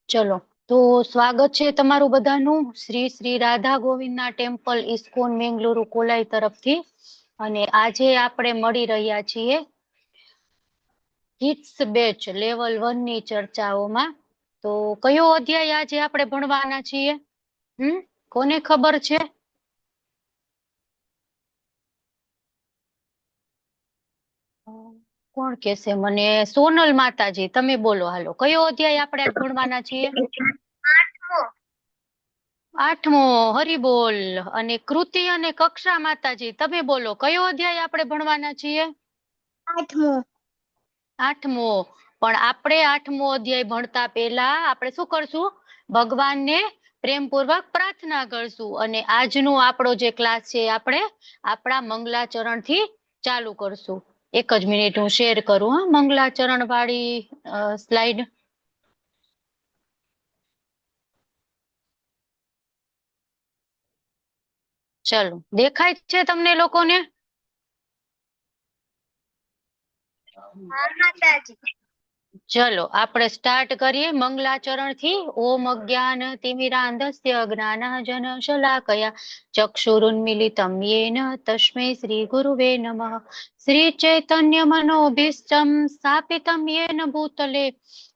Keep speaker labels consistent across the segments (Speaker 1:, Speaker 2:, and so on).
Speaker 1: ચલો તો સ્વાગત છે તમારું બધાનું Shri Shri Radha ગોવિંદના temple ISKCON Mangaluru coli તરફથી. અને આજે આપણે મળી રહ્યા છીએ કિડ્સ બેચ લેવલ 1 ની ચર્ચાઓમાં. તો કયો અધ્યાય આજે આપણે ભણવાના છીએ? કોને ખબર છે? કોણ કેશે મને? સોનલ માતાજી તમે બોલો, હાલો કયો અધ્યાય આપણે આજ ભણવાના છીએ? આઠમો. હરિબોલ. અને કૃતિ અને કક્ષા માતાજી તમે બોલો, કયો અધ્યાય આપણે ભણવાના છીએ? આઠમો. પણ આપણે આઠમો અધ્યાય ભણતા પહેલા આપણે શું કરશું? ભગવાનને પ્રેમપૂર્વક પ્રાર્થના કરશું. અને આજનો આપણો જે ક્લાસ છે આપણે આપણા મંગલાચરણ થી ચાલુ કરશું. એક જ મિનિટ હું શેર કરું. મંગલાચરણ વાળી સ્લાઇડ. ચલો, દેખાય છે તમને લોકોને? ચલો આપણે સ્ટાર્ટ કરીએ મંગલાચરણ થી. ઓમ અજ્ઞાન તિમિરાંધસ્ય જ્ઞાનાંજન શલાકયા ચક્ષુરુન્મિલિતમ યેન તસ્મૈ શ્રી ગુરુવે નમઃ. શ્રી ચૈતન્ય મનોભીષ્ટમ સ્થાપિતમ યેન ભૂતલે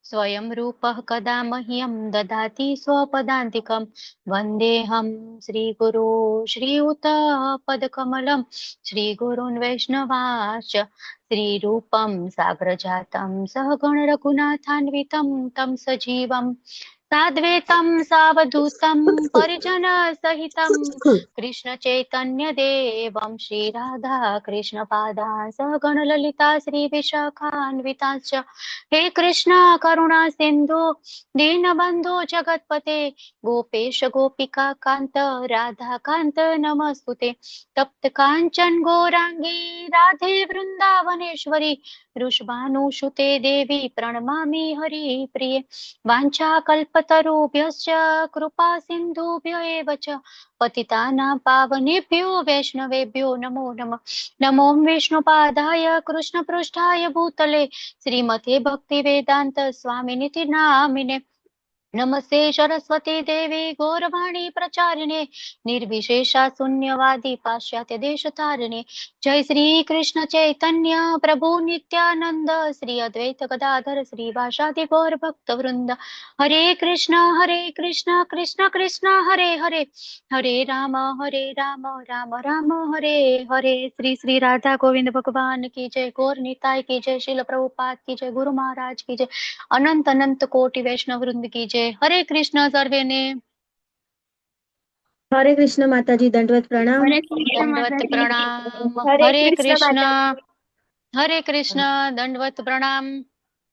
Speaker 1: સ્વયં રૂપઃ કદા મહ્યં દદાતિ સ્વપદાન્તિકમ વંદેહમ શ્રી ગુરુ શ્રીયુતપદકમલમ શ્રી ગુરુन् વૈષ્ણવાંશ્ચ શ્રી રૂપમ સાગ્રજાતમ સહગણ રઘુનાથાન્વિતમ તમ સજીવમ સાદ્વૈતમ સાવધૂતમ પરિજન સહિતમ કૃષ્ણ ચૈતન્ય દેવમ શ્રી રાધા કૃષ્ણ પાદાન સહગણ લલિતા શ્રી વિશાખાન્વિતાંશ્ચ હે કૃષ્ણ કરુણા સિંધુ દીનબંધુ જગતપતે ગોપેશ ગોપિકા કાંત રાધા કાંત નમસ્તુતે તપ્ત કાંચન ગૌરાંગી રાધે વૃંદાવનેશ્વરી વૃષભાનુસુતે દેવી પ્रणमामि हरिप्रिये वाञ्छाकल्पतरुभ्यश्च कृपा सिन्धुभ्य एव च पतितानां पावनेभ्यो वैष्णवेभ्यो नमो नमः. नमो विष्णुपादाय कृष्णपृष्ठाय भूतले श्रीमते भक्तिवेदान्त स्वामिनिति नामिने नमस्ते सरस्वती देवी गौरवाणी प्रचारिणे निर्विशेषा शून्यवादी पाश्चात्य देश तारिणे जय श्री कृष्ण चैतन्य प्रभु नित्यानंद श्री अद्वैत गदाधर श्री वासादि गौर भक्त वृंद हरे कृष्ण कृष्ण कृष्ण हरे हरे हरे राम राम राम हरे हरे. श्री श्री राधा गोविंद भगवान की जय. गौर निताय की जय. श्रील प्रभुपाद की जय. गुरु महाराज की जय. अनंत अनंत कोटि वैष्णव वृंद की जय. हरे कृष्ण सर्वे ने.
Speaker 2: हरे कृष्ण माताजी. दंडवत प्रणाम.
Speaker 1: दंडवत प्रणाम. हरे कृष्ण दंडवत प्रणाम.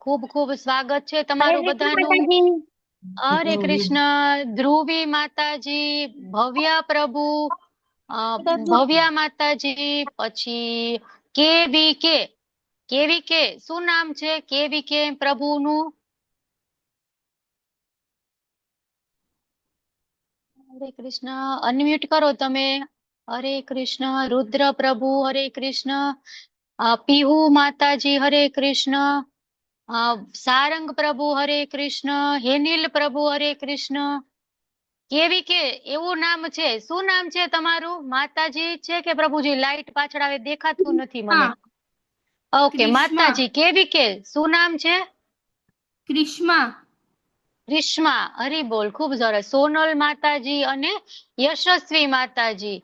Speaker 1: खूब खूब स्वागत છે તમારું બધાનું. હરે કૃષ્ણ. ધ્રુવી માતાજી, ભવ્યા પ્રભુ, ભવ્યા માતાજી, પછી કેવી કે શું નામ છે કેવી કે પ્રભુનું? હરે કૃષ્ણ. અનમ્યુટ કરો તમે. હરે કૃષ્ણ. રુદ્ર પ્રભુ હરે કૃષ્ણ. પીહુ માતાજી હરે કૃષ્ણ. સારંગ પ્રભુ હરે કૃષ્ણ. હેનિલ પ્રભુ હરે કૃષ્ણ. કેવી કે એવું નામ છે. શું નામ છે તમારું? માતાજી છે કે પ્રભુજી? લાઈટ પાછળ આવે દેખાતું નથી મને. ઓકે માતાજી. કેવી કે શું નામ છે? ક્રિશ્મા. હરિબોલ. ખૂબ સરસ. સોનલ માતાજી અને યશસ્વી માતાજી.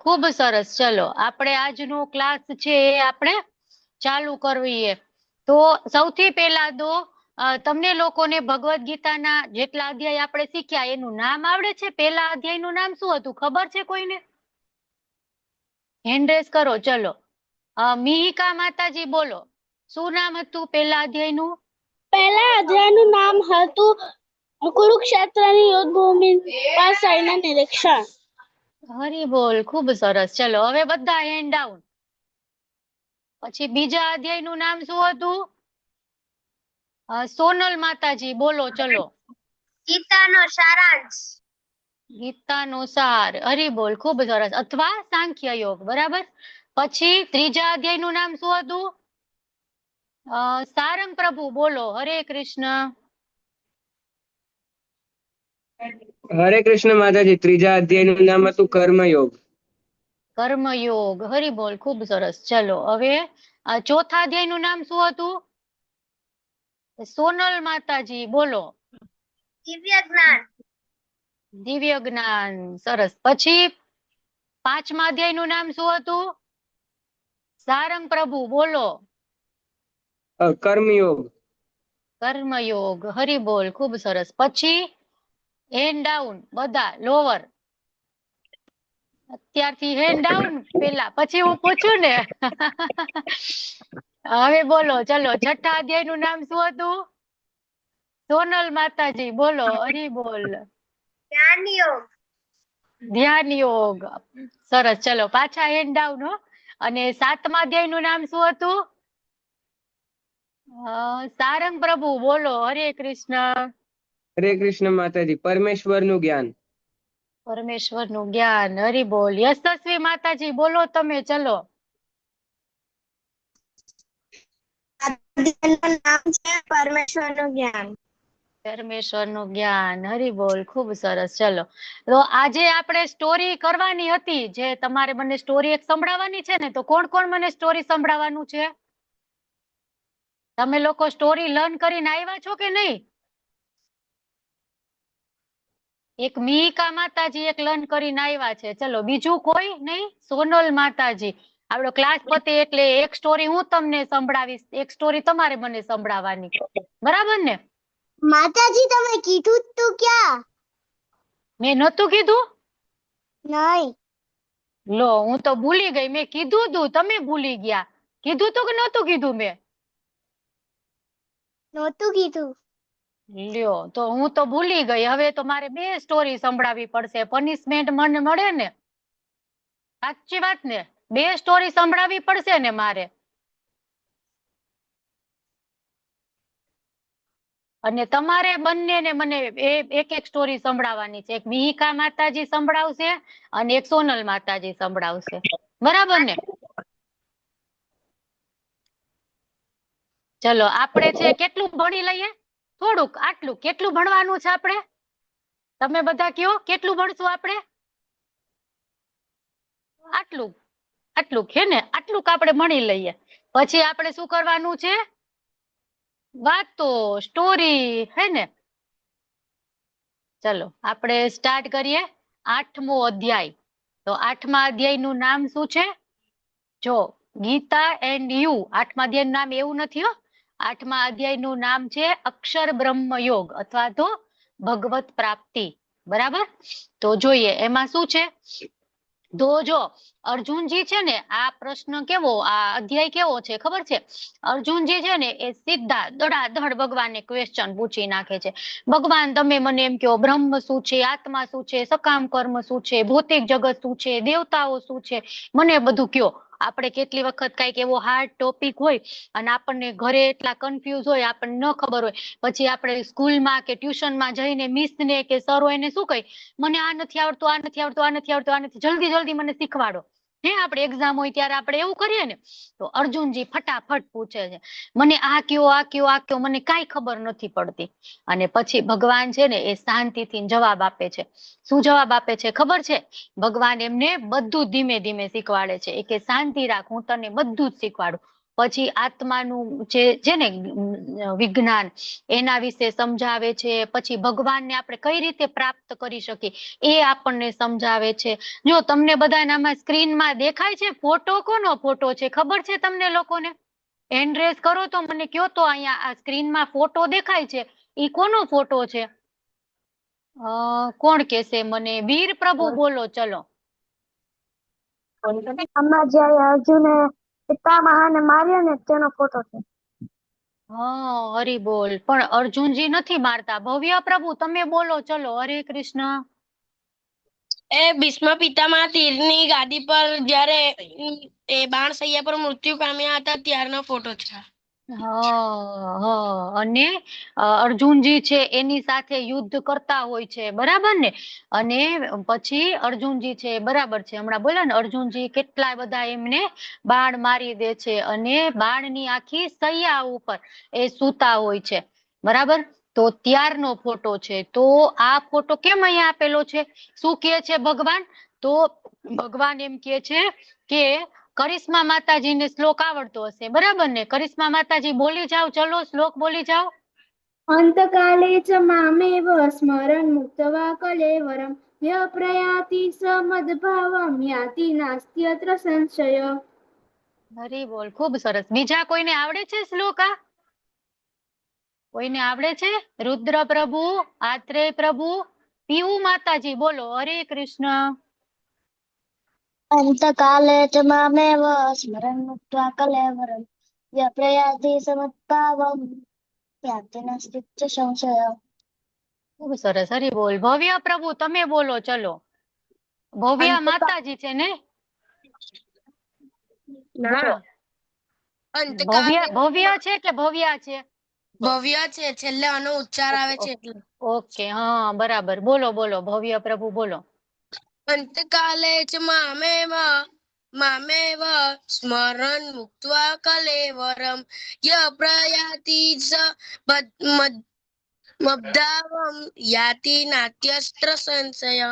Speaker 1: ખૂબ સરસ. ચલો આપણે આજનો ક્લાસ છે એ આપણે ચાલુ કરીએ. તો સૌથી પહેલા તો તમને લોકોને ભગવદ ગીતાના જેટલા અધ્યાય આપણે શીખ્યા એનું નામ આવડે છે? પહેલા અધ્યાયનું નામ શું હતું ખબર છે કોઈને? હેન્ડ રેઝ કરો. ચલો મિહિકા માતાજી બોલો, શું નામ હતું પહેલા અધ્યાયનું?
Speaker 3: પહેલા અધ્યાયનું નામ હતું કુરુક્ષેત્રની યુદ્ધભૂમિ પર સૈન્ય નિરીક્ષણ.
Speaker 1: હરિબોલ. ખૂબ સરસ. ચલો હવે બધા હેન્ડ ડાઉન. પછી બીજા અધ્યાયનું નામ શું હતું? સોનલ માતાજી બોલો. ચલો.
Speaker 3: ગીતાનો સારાંશ.
Speaker 1: ગીતાનો સાર. હરિબોલ. ખૂબ સરસ. અથવા સાંખ્ય યોગ. બરાબર. પછી ત્રીજા અધ્યાયનું નામ શું હતું? સારંગ પ્રભુ બોલો. હરે કૃષ્ણ.
Speaker 4: હરે કૃષ્ણ માતાજી. ત્રીજા અધ્યાયનું નામ હતું કર્મયોગ.
Speaker 1: કર્મયોગ. હરી બોલ. ખૂબ સરસ. ચલો હવે ચોથા અધ્યાયનું નામ શું હતું? સોનલ માતાજી બોલો.
Speaker 3: દિવ્ય જ્ઞાન.
Speaker 1: દિવ્ય જ્ઞાન. સરસ. પછી પાંચમા અધ્યાયનું નામ શું હતું? સારંગ પ્રભુ બોલો.
Speaker 4: કર્મયોગ.
Speaker 1: કર્મયોગ. હરી બોલ. ખૂબ સરસ. પછી હેન્ડ ડાઉન બધા લોવર. અત્યારથી હેન્ડ ડાઉન પેલા, પછી હું પૂછું ને. હવે બોલો. ચલો છઠ્ઠા અધ્યાયનું નામ શું હતું? સોનલ માતાજી બોલો. હરી બોલ.
Speaker 3: ધ્યાન યોગ.
Speaker 1: ધ્યાન યોગ. સરસ. ચલો પાછા હેન્ડ ડાઉન હો. અને સાતમા અધ્યાયનું નામ શું હતું? સારંગ પ્રભુ બોલો. હરે કૃષ્ણ.
Speaker 4: હરે કૃષ્ણ માતાજી. પરમેશ્વરનું જ્ઞાન.
Speaker 1: પરમેશ્વરનું જ્ઞાન. હરી બોલ. યશસ્વી માતાજી બોલો તમે. ચલો.
Speaker 3: નામ છે પરમેશ્વરનું જ્ઞાન.
Speaker 1: પરમેશ્વરનું જ્ઞાન. હરી બોલ. ખૂબ સરસ. ચલો તો આજે આપણે સ્ટોરી કરવાની હતી, જે તમારે મને સ્ટોરી એક સંભળાવવાની છે ને, તો કોણ કોણ મને સ્ટોરી સંભળાવવાનું છે? તમે લોકો સ્ટોરી લર્ન કરીને આવ્યા છો કે નહીં? એક મિહિકા માતાજી એક લર્ન કરીને આવ્યા છે. ચલો બીજું કોઈ નહીં? સોનલ માતાજી. આપણો ક્લાસ પતે એટલે એક સ્ટોરી હું તમને સંભળાવીશ, એક સ્ટોરી તમારે મને સંભળાવવાની. બરાબર ને?
Speaker 3: માતાજી તમે કીધું તું ક્યાં?
Speaker 1: મેં નતું કીધું?
Speaker 3: નહીં.
Speaker 1: લો, હું તો ભૂલી ગઈ. મેં કીધું તું, તમે ભૂલી ગયા. કીધું તું કે નતું કીધું મેં?
Speaker 3: નહોતું કીધું.
Speaker 1: લ્યો, તો હું તો ભૂલી ગઈ. હવે તો મારે બે સ્ટોરી સંભળાવવી પડશે. પનિશમેન્ટ મને મળે ને? સાચી વાત ને? બે સ્ટોરી સંભળાવવી પડશે ને મારે. અને તમારે બંનેને મને એક એક સ્ટોરી સંભળાવવાની છે. એક મિહિકા માતાજી સંભળાવશે અને એક સોનલ માતાજી સંભળાવશે. બરાબર ને? ચલો આપણે છે કેટલું ભણી લઈએ? થોડુંક. આટલું કેટલું ભણવાનું છે આપણે? તમે બધા કયો કેટલું ભણશું આપણે? આટલું. આટલું છે ને? આટલું આપણે ભણી લઈએ. પછી આપણે શું કરવાનું છે? વાતો, સ્ટોરી, હે ને? ચલો આપણે સ્ટાર્ટ કરીએ. 8મો અધ્યાય. તો 8મા અધ્યાયનું નામ શું છે? જો ગીતા એન્ડ યુ. 8મા અધ્યાયનું નામ એવું નથી હો. 8મા અધ્યાયનું નામ છે અક્ષર બ્રહ્મ યોગ અથવા તો ભગવત પ્રાપ્તિ. બરાબર? તો જોઈએ એમાં શું છે. તો જો અર્જુનજી છે ને, આ પ્રશ્ન કેવો, આ અધ્યાય કેવો છે ખબર છે? અર્જુનજી છે ને એ સીધા ધડાધડ ભગવાનને ક્વેશ્ચન પૂછી નાખે છે. ભગવાન તમે મને એમ કહો, બ્રહ્મ શું છે, આત્મા શું છે, સકામ કર્મ શું છે, ભૌતિક જગત શું છે, દેવતાઓ શું છે, મને બધું કયો. આપણે કેટલી વખત કઈક એવો હાર્ડ ટોપિક હોય અને આપણને ઘરે એટલા કન્ફ્યુઝ હોય, આપણને ન ખબર હોય, પછી આપણે સ્કૂલમાં કે ટ્યુશનમાં જઈને મિસને કે સર હોય એને શું કહી, મને આ નથી આવડતું, આ નથી આવડતું, આ નથી આવડતું, આ નથી, જલ્દી જલ્દી મને શીખવાડો. હે, આપણે એક્ઝામ હોય ત્યારે આપણે એવું કરીએ ને. તો અર્જુનજી ફટાફટ પૂછે છે, મને આ કયો, આ કયો, આ કયો, મને કાંઈ ખબર નથી પડતી. અને પછી ભગવાન છે ને એ શાંતિથી જવાબ આપે છે. શું જવાબ આપે છે ખબર છે? ભગવાન એમને બધું ધીમે ધીમે શીખવાડે છે. એ કે શાંતિ રાખ, હું તને બધું જ શીખવાડું. પછી આત્માનું જે છે ને વિજ્ઞાન, એના વિશે સમજાવે છે. પછી ભગવાનને આપણે કઈ રીતે પ્રાપ્ત કરી શકીએ એ આપણને સમજાવે છે. જો તમને બધાને આમાં સ્ક્રીનમાં દેખાય છે ફોટો? કોનો ફોટો છે ખબર છે તમને લોકોને? હેન્ડ રેઝ કરો તો મને કયો તો. અહીંયા આ સ્ક્રીનમાં ફોટો દેખાય છે, ઈ કોનો ફોટો છે? કોણ કેશે મને? વીર પ્રભુ બોલો. ચલો.
Speaker 3: આમાં જ્યારે અર્જુને પિતામહને માર્યા ને તેનો ફોટો છે.
Speaker 1: હા, હરી બોલ. પણ અર્જુનજી નથી મારતા. ભવ્ય પ્રભુ તમે બોલો. ચલો. હરે કૃષ્ણ.
Speaker 5: એ ભીષ્મ પિતામહ તીરની ગાદી પર જ્યારે એ બાણ શૈયા પર મૃત્યુ પામ્યા હતા ત્યારનો ફોટો છે.
Speaker 1: અને અર્જુનજી છે એની સાથે યુદ્ધ કરતા હોય છે, બરાબર ને? અને પછી અર્જુનજી છે, બરાબર છે, હમણાં બોલ્યા ને, અર્જુનજી કેટલા બધા એમને બાણ મારી દે છે અને બાણની આખી સૈયા ઉપર એ સૂતા હોય છે, બરાબર? તો ત્યારનો ફોટો છે. તો આ ફોટો કેમ અહીંયા આપેલો છે? શું કહે છે ભગવાન? તો ભગવાન એમ કહે છે કે કરિશ્મા માતાજીને શ્લોક આવડતો હશે, બરાબર ને? કરિશ્મા માતાજી બોલી જાઓ, ચલો શ્લોક બોલી જાઓ.
Speaker 2: અંતકાલે ચ મામેવ સ્મરણ મુક્ત્વા કલેવરમ ય પ્રયાતિ સ મદ્ભાવમ યાતિ નાસ્ત્યત્ર સંશય.
Speaker 1: હરી બોલ, ખૂબ સરસ. બીજા કોઈને આવડે છે શ્લોક? આ કોઈને આવડે છે? રુદ્ર પ્રભુ, આત્રેય પ્રભુ, પીવું માતાજી બોલો. હરે કૃષ્ણ.
Speaker 3: અંતકાલે ચ મામેવ સ્મરन् મુક્ત્વા કલેવરમ ય પ્રયાતિ સમત્પાવમ યાતિ નાસ્તિ ચ સંશય.
Speaker 1: ખૂબ સરસ. હરી બોલ. ભવ્ય પ્રભુ તમે બોલો, ચલો. ભવ્ય માતાજી છે ને? બોલો.
Speaker 5: અંતકાલે
Speaker 1: ભવ્ય છે કે ભવ્યા છે?
Speaker 5: ભવ્ય છે, છેલ્લે આનો ઉચ્ચાર આવે છે એટલે.
Speaker 1: ઓકે, હા, બરાબર. બોલો બોલો, ભવ્ય પ્રભુ બોલો.
Speaker 5: અંતકાલે ચ મામેવ સ્મરन् મુક્ત્વા કલેવરમ ય પ્રયાતિ સ મદ્ભાવમ યાતિ નાસ્ત્યત્ર સંશય.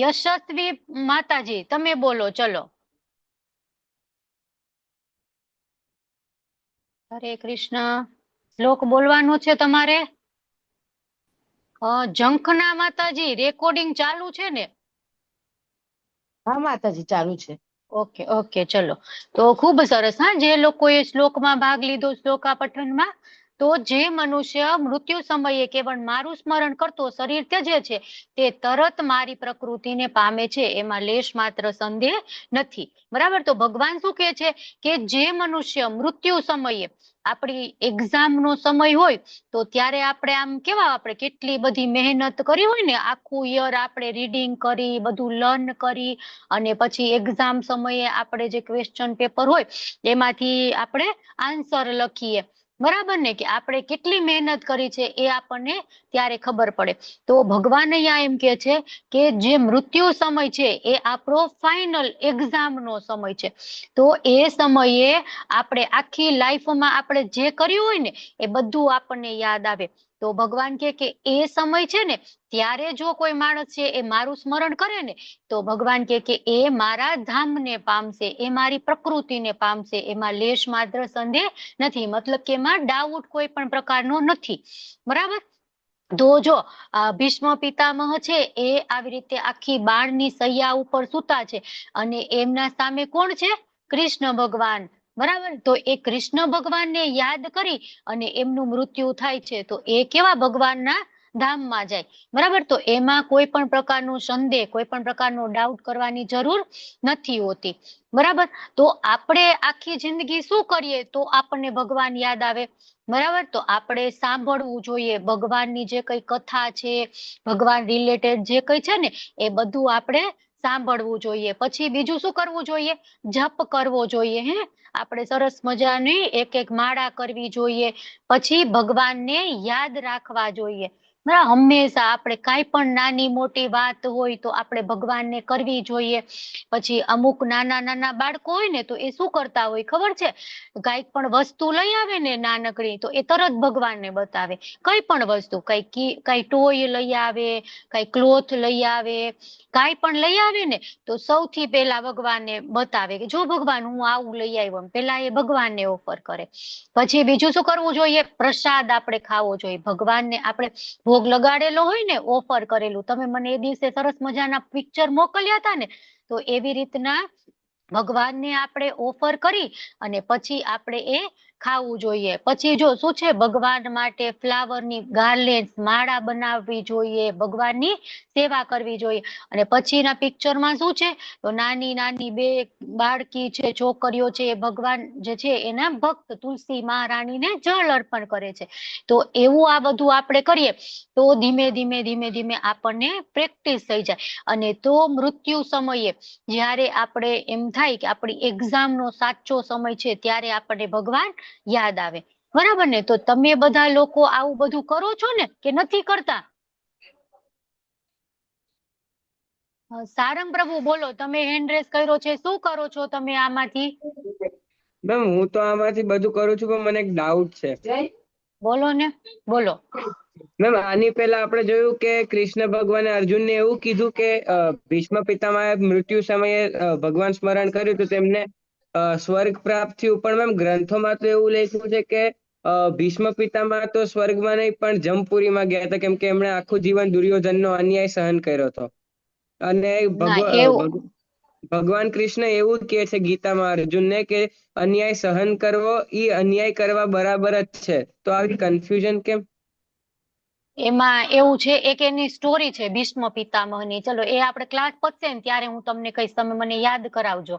Speaker 1: યશસ્વી માતાજી તમે બોલો, ચલો. હરે કૃષ્ણ. શ્લોક બોલવાનો છે તમારે. ઝંખના માતાજી રેકોર્ડિંગ ચાલુ છે ને?
Speaker 6: હા માતાજી, ચાલુ છે.
Speaker 1: ઓકે ઓકે, ચલો. તો ખૂબ સરસ. હા, જે લોકોએ શ્લોકમાં ભાગ લીધો, શ્લોકા પઠનમાં, તો જે મનુષ્ય મૃત્યુ સમયે કેવળ મારું સ્મરણ કરતો શરીર ત્યજે છે તે તરત મારી પ્રકૃતિને પામે છે, એમાં લેશ માત્ર સંદેહ નથી, બરાબર? તો ભગવાન શું કહે છે કે જે મનુષ્ય મૃત્યુ સમયે, આપણી એક્ઝામ નો સમય હોય તો ત્યારે આપણે આમ કેવા, આપણે કેટલી બધી મહેનત કરી હોય ને, આખું યર આપણે રીડિંગ કરી, બધું લર્ન કરી, અને પછી એક્ઝામ સમયે આપણે જે ક્વેશ્ચન પેપર હોય એમાંથી આપણે આન્સર લખીએ, બરાબર ને? કે આપણે કેટલી મહેનત કરી છે એ આપણને ત્યારે ખબર પડે. તો ભગવાન અહીંયા એમ કે છે કે જે મૃત્યુ સમય છે એ આપણો ફાઇનલ એક્ઝામ નો સમય છે. તો એ સમયે આપણે આખી લાઈફમાં આપણે જે કર્યું હોય ને એ બધું આપણને યાદ આવે. તો ભગવાન કે એ સમય છે ને, ત્યારે જો કોઈ માણસ છે એ મારું સ્મરણ કરે ને, તો ભગવાન કે એ મારા ધામને પામશે, એ મારી પ્રકૃતિને પામશે, એમાં લેશ માત્ર સંદેહ નથી, મતલબ કે એમાં ડાઉટ કોઈ પણ પ્રકારનો નથી, બરાબર? તો જો ભીષ્મ પિતામહ છે એ આવી રીતે આખી બાણની સૈયા ઉપર સૂતા છે, અને એમના સામે કોણ છે? કૃષ્ણ ભગવાન, બરાબર? તો એ કૃષ્ણ ભગવાનને યાદ કરી અને એમનું મૃત્યુ થાય છે, તો એ કેવા ભગવાનના ધામમાં જાય, બરાબર? તો એમાં કોઈ પણ પ્રકારનો સંદેહ, કોઈ પણ પ્રકારનો ડાઉટ કરવાની જરૂર નથી હોતી, બરાબર? તો આપણે આખી જિંદગી શું કરીએ તો આપણને ભગવાન યાદ આવે, બરાબર? તો આપણે સાંભળવું જોઈએ ભગવાનની જે કઈ કથા છે, ભગવાન રિલેટેડ જે કઈ છે ને, એ બધું આપણે સાંભળવું જોઈએ. પછી બીજું શું કરવું જોઈએ? જપ કરવો જોઈએ. હે, આપણે સરસ મજાની એક એક માળા કરવી જોઈએ. પછી ભગવાનને યાદ રાખવા જોઈએ, બરાબર? હંમેશા આપણે કાંઈ પણ નાની મોટી વાત હોય તો આપણે ભગવાનને કરવી જોઈએ. પછી અમુક નાના નાના બાળકો હોય ને, તો એ શું કરતા હોય ખબર છે? કઈક પણ વસ્તુ લઈ આવે ને નાનકડી, તો એ તરત ભગવાનને બતાવે. કઈ પણ વસ્તુ, કઈ ટોય લઈ આવે, કઈ ક્લોથ લઈ આવે, કાંઈ પણ લઈ આવે ને, તો સૌથી પહેલા ભગવાનને બતાવે કે જો ભગવાન હું આવું લઈ આવ્યો, પેલા એ ભગવાનને ઓફર કરે. પછી બીજું શું કરવું જોઈએ? પ્રસાદ આપણે ખાવો જોઈએ. ભગવાનને આપણે ભોગ લગાડેલો હોય ને, ઓફર કરેલું, તમે મને એ દિવસે સરસ મજાના પિક્ચર મોકલ્યા હતા ને, તો એવી રીતના ભગવાનને આપણે ઓફર કરી અને પછી આપણે એ ખાવું જોઈએ. પછી જો શું છે, ભગવાન માટે ફ્લાવરની ગાર્લેન્ડ માળા બનાવવી જોઈએ, ભગવાનની સેવા કરવી જોઈએ. અને પછીના પિક્ચરમાં શું છે, તો નાની નાની બે બાળકી છે, છોકરીઓ છે, એ ભગવાન જે છે એના ભક્ત તુલસી મહારાણીને જળ અર્પણ કરે છે. તો એવું આ બધું આપણે કરીએ તો ધીમે ધીમે ધીમે ધીમે આપણને પ્રેક્ટિસ થઈ જાય. અને તો મૃત્યુ સમયે જ્યારે આપણે એમ થાય કે આપણી એક્ઝામ નો સાચો સમય છે, ત્યારે આપણને ભગવાન યાદ આવે. બરાબર ને? તો તમે બધા લોકો આવું બધું કરો છો ને કે નથી કરતા? સારંગ પ્રભુ બોલો, તમે હેન્ડ રેસ કર્યો છે, શું કરો છો તમે આમાંથી?
Speaker 4: મેમ હું તો આમાંથી બધું કરું છું, પણ મને એક ડાઉટ છે.
Speaker 1: બોલો ને, બોલો.
Speaker 4: મેમ આની પહેલા આપણે જોયું કે કૃષ્ણ ભગવાને અર્જુનને એવું કીધું કે ભીષ્મ પિતામહે મૃત્યુ સમયે ભગવાન સ્મરણ કર્યું તો તેમને સ્વર્ગ પ્રાપ્ત થયું. પણ મેમ ગ્રંથોમાં તો એવું લખ્યું છે કે ભીષ્મ પિતામહ તો સ્વર્ગમાં નહીં પણ જમપુરીમાં ગયા હતા, કેમ કે એમણે આખું જીવન દુર્યોધનનો અન્યાય સહન કર્યો હતો. અને
Speaker 1: ના એવું
Speaker 4: ભગવાન કૃષ્ણ એવું કહે છે ગીતામાં અર્જુનને કે અન્યાય સહન કરવો ઈ અન્યાય કરવા બરાબર જ છે. તો આવી કન્ફ્યુઝન કેમ?
Speaker 1: એમાં એવું છે, એક એની સ્ટોરી છે ભીષ્મ પિતામહની. ચલો એ આપણે ક્લાસ પતશે ને ત્યારે હું તમને કહીશ, તમે મને યાદ કરાવજો.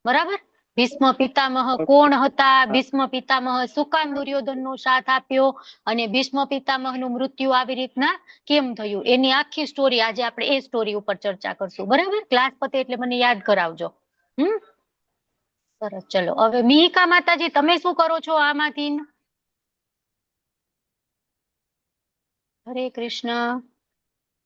Speaker 1: બરાબર? ભીષ્મ પિતામહ કોણ હતા? ભીષ્મ પિતામહ શું કામ દુર્યોધનનો સાથ આપ્યો? અને ભીષ્મ પિતામહનું મૃત્યુ આવી રીતના કેમ થયું? એની આખી સ્ટોરી આજે આપણે એ સ્ટોરી ઉપર ચર્ચા કરશું. બરાબર? ક્લાસ પતે એટલે મને યાદ કરાવજો. સરસ. ચલો હવે મિહિકા માતાજી, તમે શું કરો છો આમાંથી? હરે કૃષ્ણ.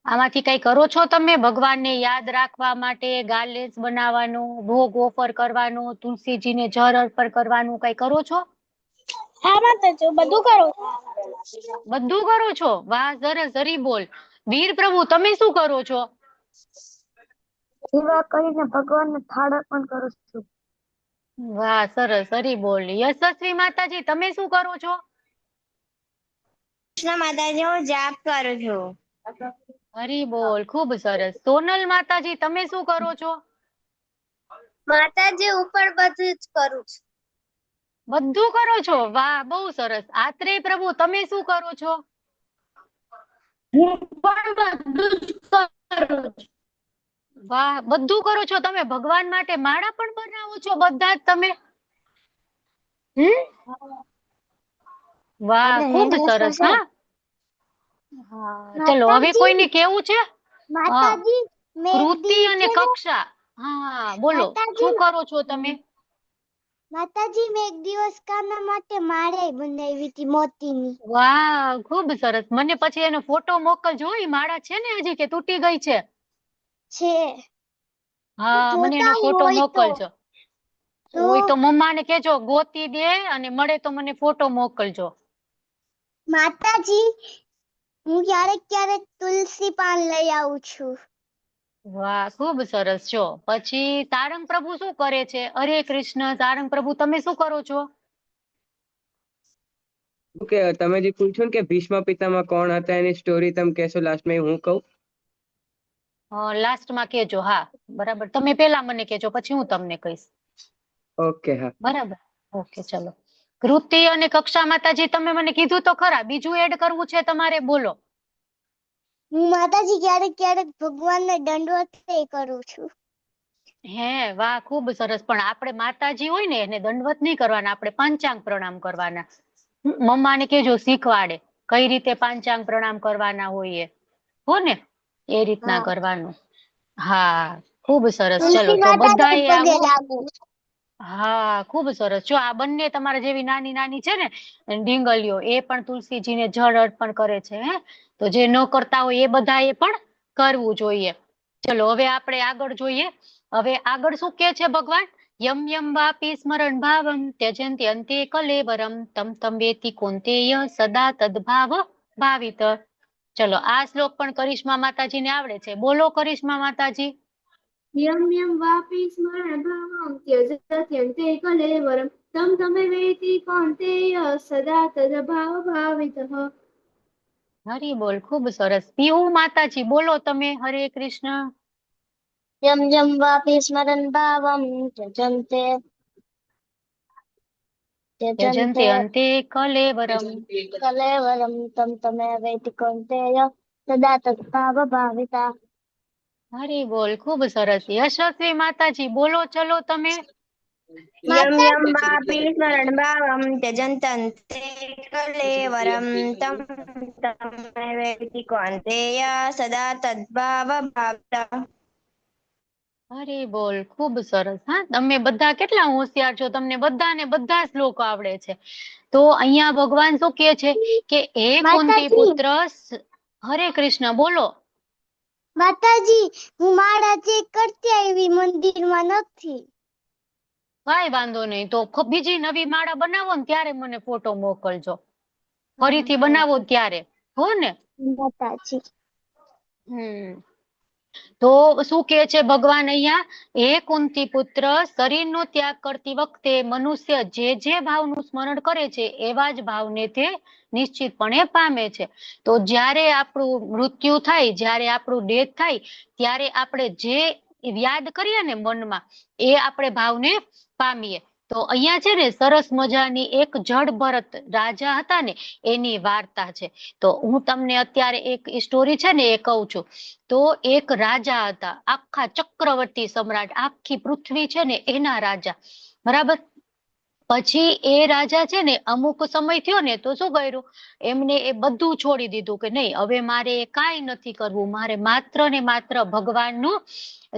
Speaker 1: આમાંથી કઈ કરો છો તમે ભગવાનને યાદ રાખવા માટે? ગાર્લેન્ડ બનાવવાનું, ભોગ ઓફર કરવાનું, તુલસીજીને જળ અર્પણ કરવાનું, કઈ કરો છો?
Speaker 3: હા માતાજી, બધું કરું.
Speaker 1: બધું કરો છો? વાહ, સરસ. હરી બોલ. વીર પ્રભુ, તમે શું કરો છો?
Speaker 3: સેવા કરીને ભગવાનને થાળ અર્પણ કરું છું.
Speaker 1: વાહ, સરસ. હરી બોલ. યશસ્વી માતાજી, તમે શું કરો છો?
Speaker 3: કૃષ્ણ માતાજી, હું જાપ કરું છું.
Speaker 1: હરી બોલ. ખૂબ સરસ. સોનલ માતાજી, તમે શું કરો છો?
Speaker 3: માતાજી ઉપર બધું જ કરું છું.
Speaker 1: બધું કરો છો? વાહ, બહુ સરસ. આત્રેય પ્રભુ, તમે શું કરો છો?
Speaker 2: હું પણ બધું જ કરું છું.
Speaker 1: વાહ, બધું કરો છો તમે. ભગવાન માટે માળા પણ બનાવો છો બધા જ તમે? વાહ, ખૂબ સરસ. હા, ચલો હવે કોઈને કેવું છે?
Speaker 3: માતાજી, મેં એક
Speaker 1: કૃતિ
Speaker 3: દિવસ
Speaker 1: અને
Speaker 3: છે ને,
Speaker 1: કક્ષા. હા, બોલો,
Speaker 3: માતાજી,
Speaker 1: શું કરો છો તમે?
Speaker 3: માતાજી, મેં એક દિવસ કાના માટે માળા બનાવી હતી મોતીની.
Speaker 1: વાહ, ખૂબ સરસ. મને પછી એનો ફોટો મોકલજો. ઈ માળા છે ને હજી કે તૂટી ગઈ છે?
Speaker 3: છે.
Speaker 1: હા, મને એનો
Speaker 3: જોતા
Speaker 1: ફોટો
Speaker 3: હોય તો
Speaker 1: મોકલજો. હોય તો મમ્માને કેજો ગોતી દે, અને મળે તો મને ફોટો મોકલજો.
Speaker 3: માતાજી, હું ક્યારેક ક્યારેક તુલસી પાન લઈ આવું છું.
Speaker 1: વાહ, ખૂબ સરસ. છો પછી તારંગ પ્રભુ શું કરે છે? હરે કૃષ્ણ. તારંગ પ્રભુ, તમે શું કરો છો?
Speaker 4: કે તમે જે પૂછ્યું ને કે ભીષ્મ પિતામહ કોણ હતા, એની સ્ટોરી તમે કહેશો લાસ્ટમાં, હું કહું?
Speaker 1: લાસ્ટમાં કેજો. હા, બરાબર. તમે પેલા મને કેજો, પછી હું તમને કહીશ.
Speaker 4: ઓકે, હા.
Speaker 1: બરાબર. ઓકે, ચલો. કૃતિ અને કક્ષા માતાજી, તમે મને કીધું તો ખરા, બીજું એડ કરવું છે તમારે? બોલો.
Speaker 3: હું માતાજી ક્યારેક ક્યારેક ભગવાનને દંડવત કરું છું.
Speaker 1: હે, વાહ, ખૂબ સરસ. પણ આપણે માતાજી હોય ને એને દંડવત નહીં કરવાના, આપણે પાંચાંગ પ્રણામ કરવાના. મમ્માને કેજો શીખવાડે કઈ રીતે પાંચાંગ પ્રણામ કરવાના હોય હો ને, એ રીતના
Speaker 3: હા.
Speaker 1: કરવાનું. હા, ખૂબ સરસ. ચલો
Speaker 3: તુલસી
Speaker 1: તો
Speaker 3: માતાને
Speaker 1: બધાએ
Speaker 3: પગે
Speaker 1: આવું.
Speaker 3: લાગુ.
Speaker 1: હા, ખૂબ સરસ. જો આ બંને તમારા જેવી નાની નાની છે ને ઢીંગલીઓ, એ પણ તુલસીજીને જળ અર્પણ કરે છે. તો જે ન કરતા હોય એ બધા એ પણ કરવું જોઈએ. ચલો હવે આપણે આગળ જોઈએ. હવે આગળ શું કે છે ભગવાન? યમ યમ વાપી સ્મરણ ભાવમ ત્યજન્તિ અંતે કલેવરમ તમ તમ વેતિ કૌંતેય સદા તદ્ભાવ ભાવિત. ચલો આ શ્લોક પણ કરિશ્મા માતાજીને આવડે છે. બોલો કરિશ્મા માતાજી.
Speaker 2: યમ યમ વાપી સ્મરણ ભાવમ ત્યજત્યંતે કલેવરમ તમ તમે વેતિ કૌંતેય સદા તદભાવ ભાવિતઃ.
Speaker 1: હરી બોલ. ખૂબ સરસ. પીહુ માતાજી બોલો તમે. હરે કૃષ્ણ.
Speaker 3: યમ યમ વાપી સ્મરણ ભાવમ ત્યજન્તે
Speaker 1: त्यजन्ते अन्ते कलेवरम्
Speaker 3: कलेवरं तं तमेवेति कौन्तेय सदा तद्भावभाविता।
Speaker 1: હરી બોલ, ખૂબ સરસ. યશસ્વી માતાજી બોલો, ચલો તમે.
Speaker 7: यं यं वापि स्मरणभावं त्यजन्तन्ते कलेवरं तं तमेवेति कौन्तेय सदा तद्भावभाविता।
Speaker 1: હરી બોલ, ખૂબ સરસ. હા, તમે બધા કેટલા હોશિયાર છો, તમને બધાને બધા શ્લોકો આવડે છે. તો અહીંયા ભગવાન શું કહે છે કે એ કુંતી પુત્ર હરે કૃષ્ણ બોલો.
Speaker 3: માતાજી, હું માળા ચેક કરતી આવી, મંદિરમાં નથી.
Speaker 1: કાંઈ વાંધો નહીં, તો બીજી નવી માળા બનાવો ને ત્યારે મને ફોટો મોકલજો. ફરીથી બનાવો ત્યારે, હો ને.
Speaker 3: માતાજી.
Speaker 1: તો શું કહે છે ભગવાન અહીંયા, હે કુંતી પુત્ર, શરીરનો ત્યાગ કરતી વખતે મનુષ્ય જે ભાવનું સ્મરણ કરે છે એવા જ ભાવને તે નિશ્ચિતપણે પામે છે. તો જ્યારે આપણું મૃત્યુ થાય, જ્યારે આપણું ડેથ થાય, ત્યારે આપણે જે યાદ કરીએ ને મનમાં, એ આપણે ભાવને પામીએ. તો અહીંયા છે ને સરસ મજાની એક જડ ભરત રાજા હતા ને એની વાર્તા છે. તો હું તમને અત્યારે એક સ્ટોરી છે ને એ કહું છું. તો એક રાજા હતા, આખા ચક્રવર્તી સમ્રાટ, આખી પૃથ્વી છે ને એના રાજા, બરાબર. પછી એ રાજા છે ને અમુક સમય થયો ને તો શું કર્યું, એમને એ બધું છોડી દીધું કે નહીં, હવે મારે કાંઈ નથી કરવું, મારે માત્ર ને માત્ર ભગવાનનું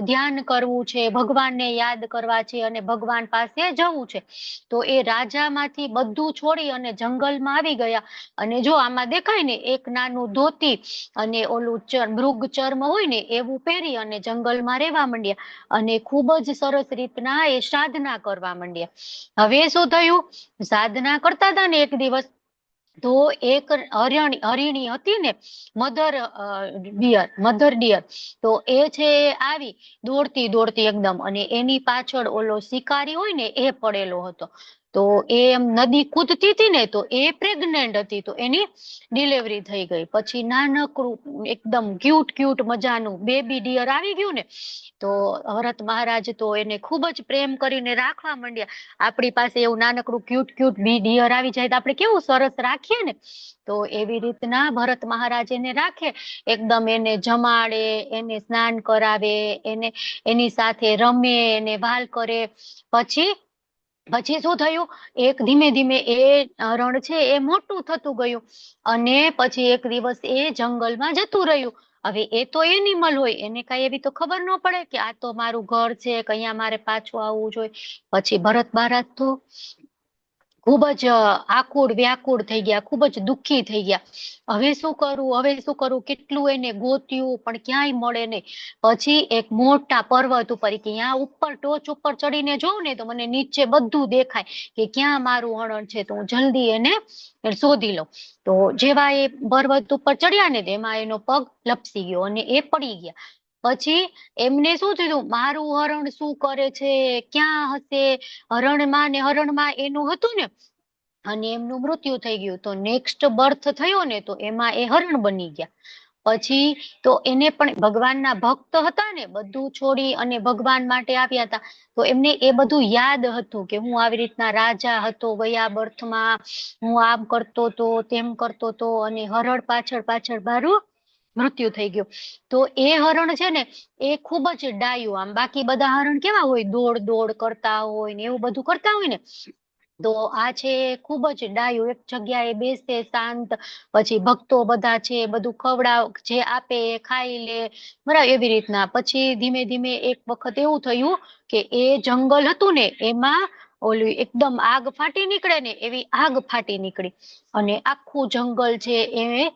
Speaker 1: ધ્યાન કરવું છે, ભગવાનને યાદ કરવા છે અને ભગવાન પાસે જવું છે. તો એ રાજામાંથી બધું છોડી અને જંગલમાં આવી ગયા. અને જો આમાં દેખાય ને એક નાનું ધોતી અને ઓલું મૃગ ચર્મ હોય ને એવું પહેરી અને જંગલમાં રહેવા માંડ્યા અને ખૂબ જ સરસ રીતના એ સાધના કરવા માંડ્યા. હવે શું થયું, સાધના કરતા હતા ને એક દિવસ, તો એક હરિણી હતી ને, મધર ડિયર, તો એ છે આવી દોડતી દોડતી એકદમ, અને એની પાછળ ઓલો શિકારી હોય ને એ પડેલો હતો. તો એ એમ નદી કૂદતી હતી ને, તો એ પ્રેગ્નેન્ટ હતી, તો એની ડિલિવરી થઈ ગઈ. પછી નાનકડું એકદમ ક્યુટ મજાનું બેબી ડિયર આવી ગયું ને, તો ભરત મહારાજ તો એને ખૂબ જ પ્રેમ કરીને રાખવા માંડ્યા. આપણી પાસે એવું નાનકડું ક્યુટ ડિયર આવી જાય તો આપણે કેવું સરસ રાખીએ ને, તો એવી રીતના ભરત મહારાજ એને રાખે, એકદમ એને જમાડે, એને સ્નાન કરાવે, એની સાથે રમે, એને વાલ કરે. પછી શું થયું, એક ધીમે ધીમે એ રણ છે એ મોટું થતું ગયું અને પછી એક દિવસ એ જંગલમાં જતું રહ્યું. હવે એ તો એનિમલ હોય, એને કઈ એવી તો ખબર ન પડે કે આ તો મારું ઘર છે, કે અહીંયા મારે પાછું આવવું જોઈએ. પછી ભરત મહારાજ તો ખૂબ જ આકુળ વ્યાકુળ થઈ ગયા, ખૂબ જ દુઃખી થઈ ગયા. હવે શું કરું, કેટલું એને ગોત્યું પણ ક્યાંય મળે નહીં. પછી એક મોટા પર્વત ઉપર, કે ત્યાં ઉપર ટોચ ઉપર ચડીને જોઉં ને તો મને નીચે બધું દેખાય કે ક્યાં મારું હરણ છે, તો હું જલ્દી એને શોધી લઉં. તો જેવા એ પર્વત ઉપર ચડ્યા ને તેમાં એનો પગ લપસી ગયો અને એ પડી ગયા. પછી એમને શું થયું, મારું હરણ શું કરે છે, ક્યાં હશે, હરણમાં એનું હતું ને, અને એમનું મૃત્યુ થઈ ગયું. તો નેક્સ્ટ બર્થ થયો ને તો એમાં એ હરણ બની ગયા. પછી તો એને પણ ભગવાનના ભક્ત હતા ને, બધું છોડી અને ભગવાન માટે આવ્યા હતા. તો એમને એ બધું યાદ હતું કે હું આવી રીતના રાજા હતો ગયા બર્થમાં, હું આમ કરતો તો, તેમ કરતો તો, અને હરણ પાછળ મારું મૃત્યુ થઈ ગયું. તો એ હરણ છે ને એ ખૂબ જ ડાયું, આમ બાકી બધા હરણ કેવા હોય, દોડ કરતા હોય ને એવું બધું કરતા હોય ને, તો આ છે ખૂબ જ ડાયું, એક જગ્યાએ બેસે શાંત. પછી ભક્તો બધા છે બધું ખવડાવ, જે આપે એ ખાઈ લે, બરાબર, એવી રીતના. પછી ધીમે ધીમે એક વખત એવું થયું કે એ જંગલ હતું ને એમાં ઓલી એકદમ આગ ફાટી નીકળે ને એવી આગ ફાટી નીકળી અને આખું જંગલ છે એ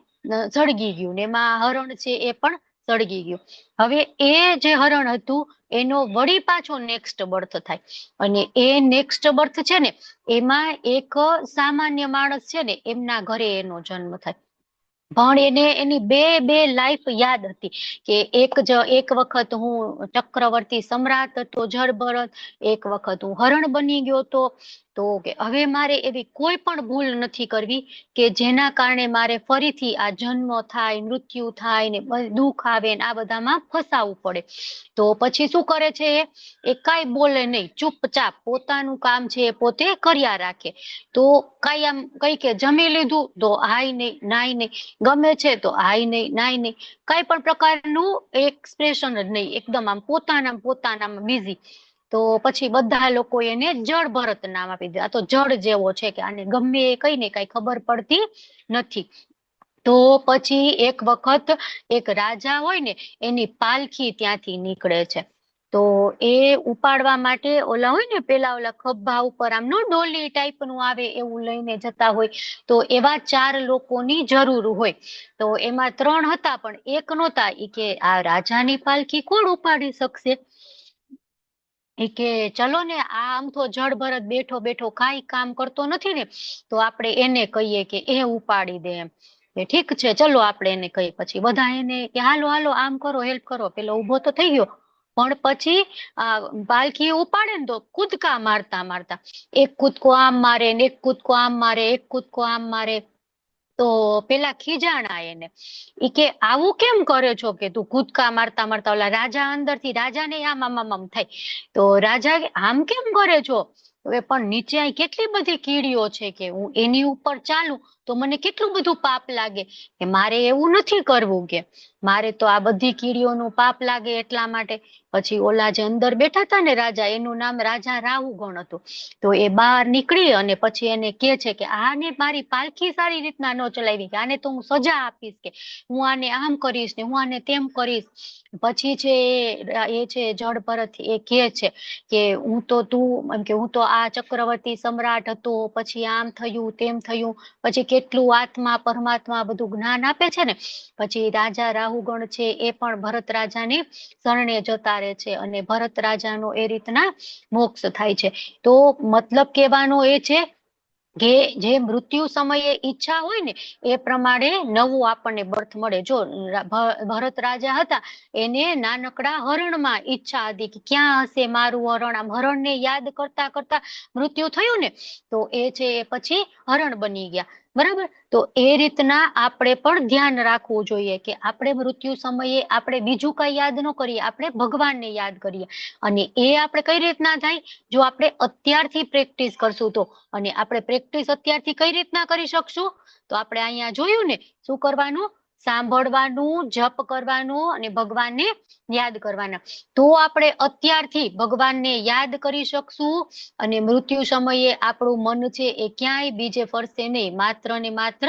Speaker 1: સળગી ગયું ને એમાં હરણ છે એ પણ સળગી ગયું. હવે એ જે હરણ હતું એનો વળી પાછો નેક્સ્ટ બર્થ થાય અને એ નેક્સ્ટ બર્થ છે ને એમાં એક સામાન્ય માણસ છે ને એમના ઘરે એનો જન્મ થાય. પણ એને એની બે લાઈફ યાદ હતી કે એક વખત હું ચક્રવર્તી સમ્રાટ હતો જળભરત, એક વખત હું હરણ બની ગયો હતો, તો કે હવે મારે એવી કોઈ પણ ભૂલ નથી કરવી કે જેના કારણે મારે ફરીથી આ જન્મ થાય, મૃત્યુ થાય ને દુઃખ આવે ને આ બધામાં ફસાવવું પડે. તો પછી શું કરે છે એ કાંઈ બોલે નહીં, ચૂપચાપ પોતાનું કામ છે એ પોતે કર્યા રાખે. તો કાંઈ આમ કઈ કે જમી લીધું તો હાય નહીં, નાય નહીં, ગમે છે તો હાય નહીં, નાય નહીં, કાંઈ પણ પ્રકારનું એક્સપ્રેશન જ નહીં, એકદમ આમ પોતાનામાં બિઝી. તો પછી બધા લોકો એને જળ ભરત નામ આપી દે. આ તો જળ જેવો છે કે આને ગમે એ કઈને કાંઈ ખબર પડતી નથી. તો પછી એક વખત એક રાજા હોય ને એની પાલખી ત્યાંથી નીકળે છે. તો એ ઉપાડવા માટે ઓલા હોય ને પેલા ઓલા ખભા ઉપર આમ નો ડોલી ટાઈપ નું આવે એવું લઈને જતા હોય. તો એવા 4 લોકોની જરૂર હોય. તો એમાં 3 હતા પણ એક નહોતા. ઈ કે આ રાજાની પાલખી કોણ ઉપાડી શકશે? એ કે ચલો ને, આ આમ તો જળ ભરત બેઠો બેઠો કાંઈ કામ કરતો નથી ને, તો આપણે એને કહીએ કે એ ઉપાડી દે એમ. કે ઠીક છે ચલો આપણે એને કહીએ. પછી બધા એને કે હાલો હાલો આમ કરો, હેલ્પ કરો. પેલો ઉભો તો થઈ ગયો પણ પછી આ પાલખી ઉપાડે ને તો કૂદકા મારતા મારતા એક કૂદકો આમ મારે ને એક કૂદકો આમ મારે, એક કૂદકો આમ મારે. તો પેલા ખીજાણા એને, ઈ કે આવું કેમ કરે છો કે તું કૂદકા મારતા મારતા? ઓલા રાજા અંદરથી રાજાને આમ આમ આમ થાય. તો રાજા કે આમ કેમ કરે છો? હવે પણ નીચે અહીં કેટલી બધી કીડીઓ છે કે હું એની ઉપર ચાલું તો મને કેટલું બધું પાપ લાગે, કે મારે એવું નથી કરવું, કે મારે તો આ બધી કીડીઓનું પાપ લાગે એટલા માટે. પછી ઓલા જે અંદર બેઠા હતા ને રાજા, એનું નામ રાજા રાહુગણ હતું. તો એ બહાર નીકળી અને પછી એને કે છે કે આને મારી પાલખી સારી રીતના ન ચલાવી, કે આને તો હું સજા આપીશ, કે હું આને આમ કરીશ ને હું આને તેમ કરીશ. પછી છે એ છે જળ ભરત એ કે છે કે હું તો આ ચક્રવર્તી સમ્રાટ હતો, પછી આમ થયું તેમ થયું. પછી કેટલું આત્મા પરમાત્મા બધું જ્ઞાન આપે છે ને. પછી રાજા રાહુગણ છે એ પણ ભરત રાજાને શરણે જતા રહે છે અને ભરત રાજાનો એ રીતના મોક્ષ થાય છે. તો મતલબ કહેવાનો એ છે કે જે મૃત્યુ સમયે ઈચ્છા હોય ને એ પ્રમાણે નવું આપણને બર્થ મળે. જો ભરત રાજા હતા, એને નાનકડા હરણમાં ઈચ્છા હતી કે ક્યાં હશે મારું હરણ. આમ હરણને યાદ કરતા કરતા મૃત્યુ થયું ને તો એ છે એ પછી હરણ બની ગયા. બરાબર? તો એ રીતના આપણે પણ ધ્યાન રાખવું જોઈએ કે આપણે મૃત્યુ સમયે આપણે બીજું કઈ યાદ ન કરીએ, આપણે ભગવાનને યાદ કરીએ. અને એ આપણે કઈ રીતના થાય? જો આપણે અત્યારથી પ્રેક્ટિસ કરશું તો. અને આપણે પ્રેક્ટિસ અત્યારથી કઈ રીતના કરી શકશું? તો આપણે અહીંયા જોયું ને શું કરવાનું? સાંભળવાનું, જપ કરવાનું અને ભગવાનને યાદ કરવાના. તો આપણે અત્યારથી ભગવાનને યાદ કરી શકશું અને મૃત્યુ સમયે આપણું મન છે એ ક્યાંય બીજે ફરશે નહીં. માત્ર ને માત્ર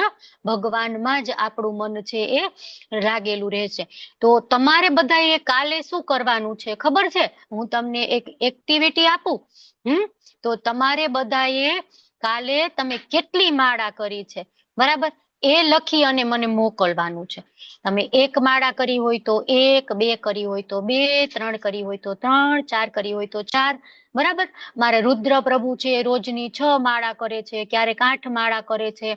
Speaker 1: ભગવાનમાં જ આપણું મન છે એ લાગેલું રહેશે. તો તમારે બધાએ કાલે શું કરવાનું છે ખબર છે? હું તમને એક એક્ટિવિટી આપું. તો તમારે બધાએ કાલે તમે કેટલી માળા કરી છે, બરાબર, એ લખી અને મને મોકલવાનું છે. તમે 1 માળા કરી હોય તો 1, 2 કરી હોય તો 2, 3 કરી હોય તો 3, 4 કરી હોય તો 4. બરાબર? મારે રુદ્ર પ્રભુ છે રોજની 6 માળા કરે છે, ક્યારેક 8 માળા કરે છે.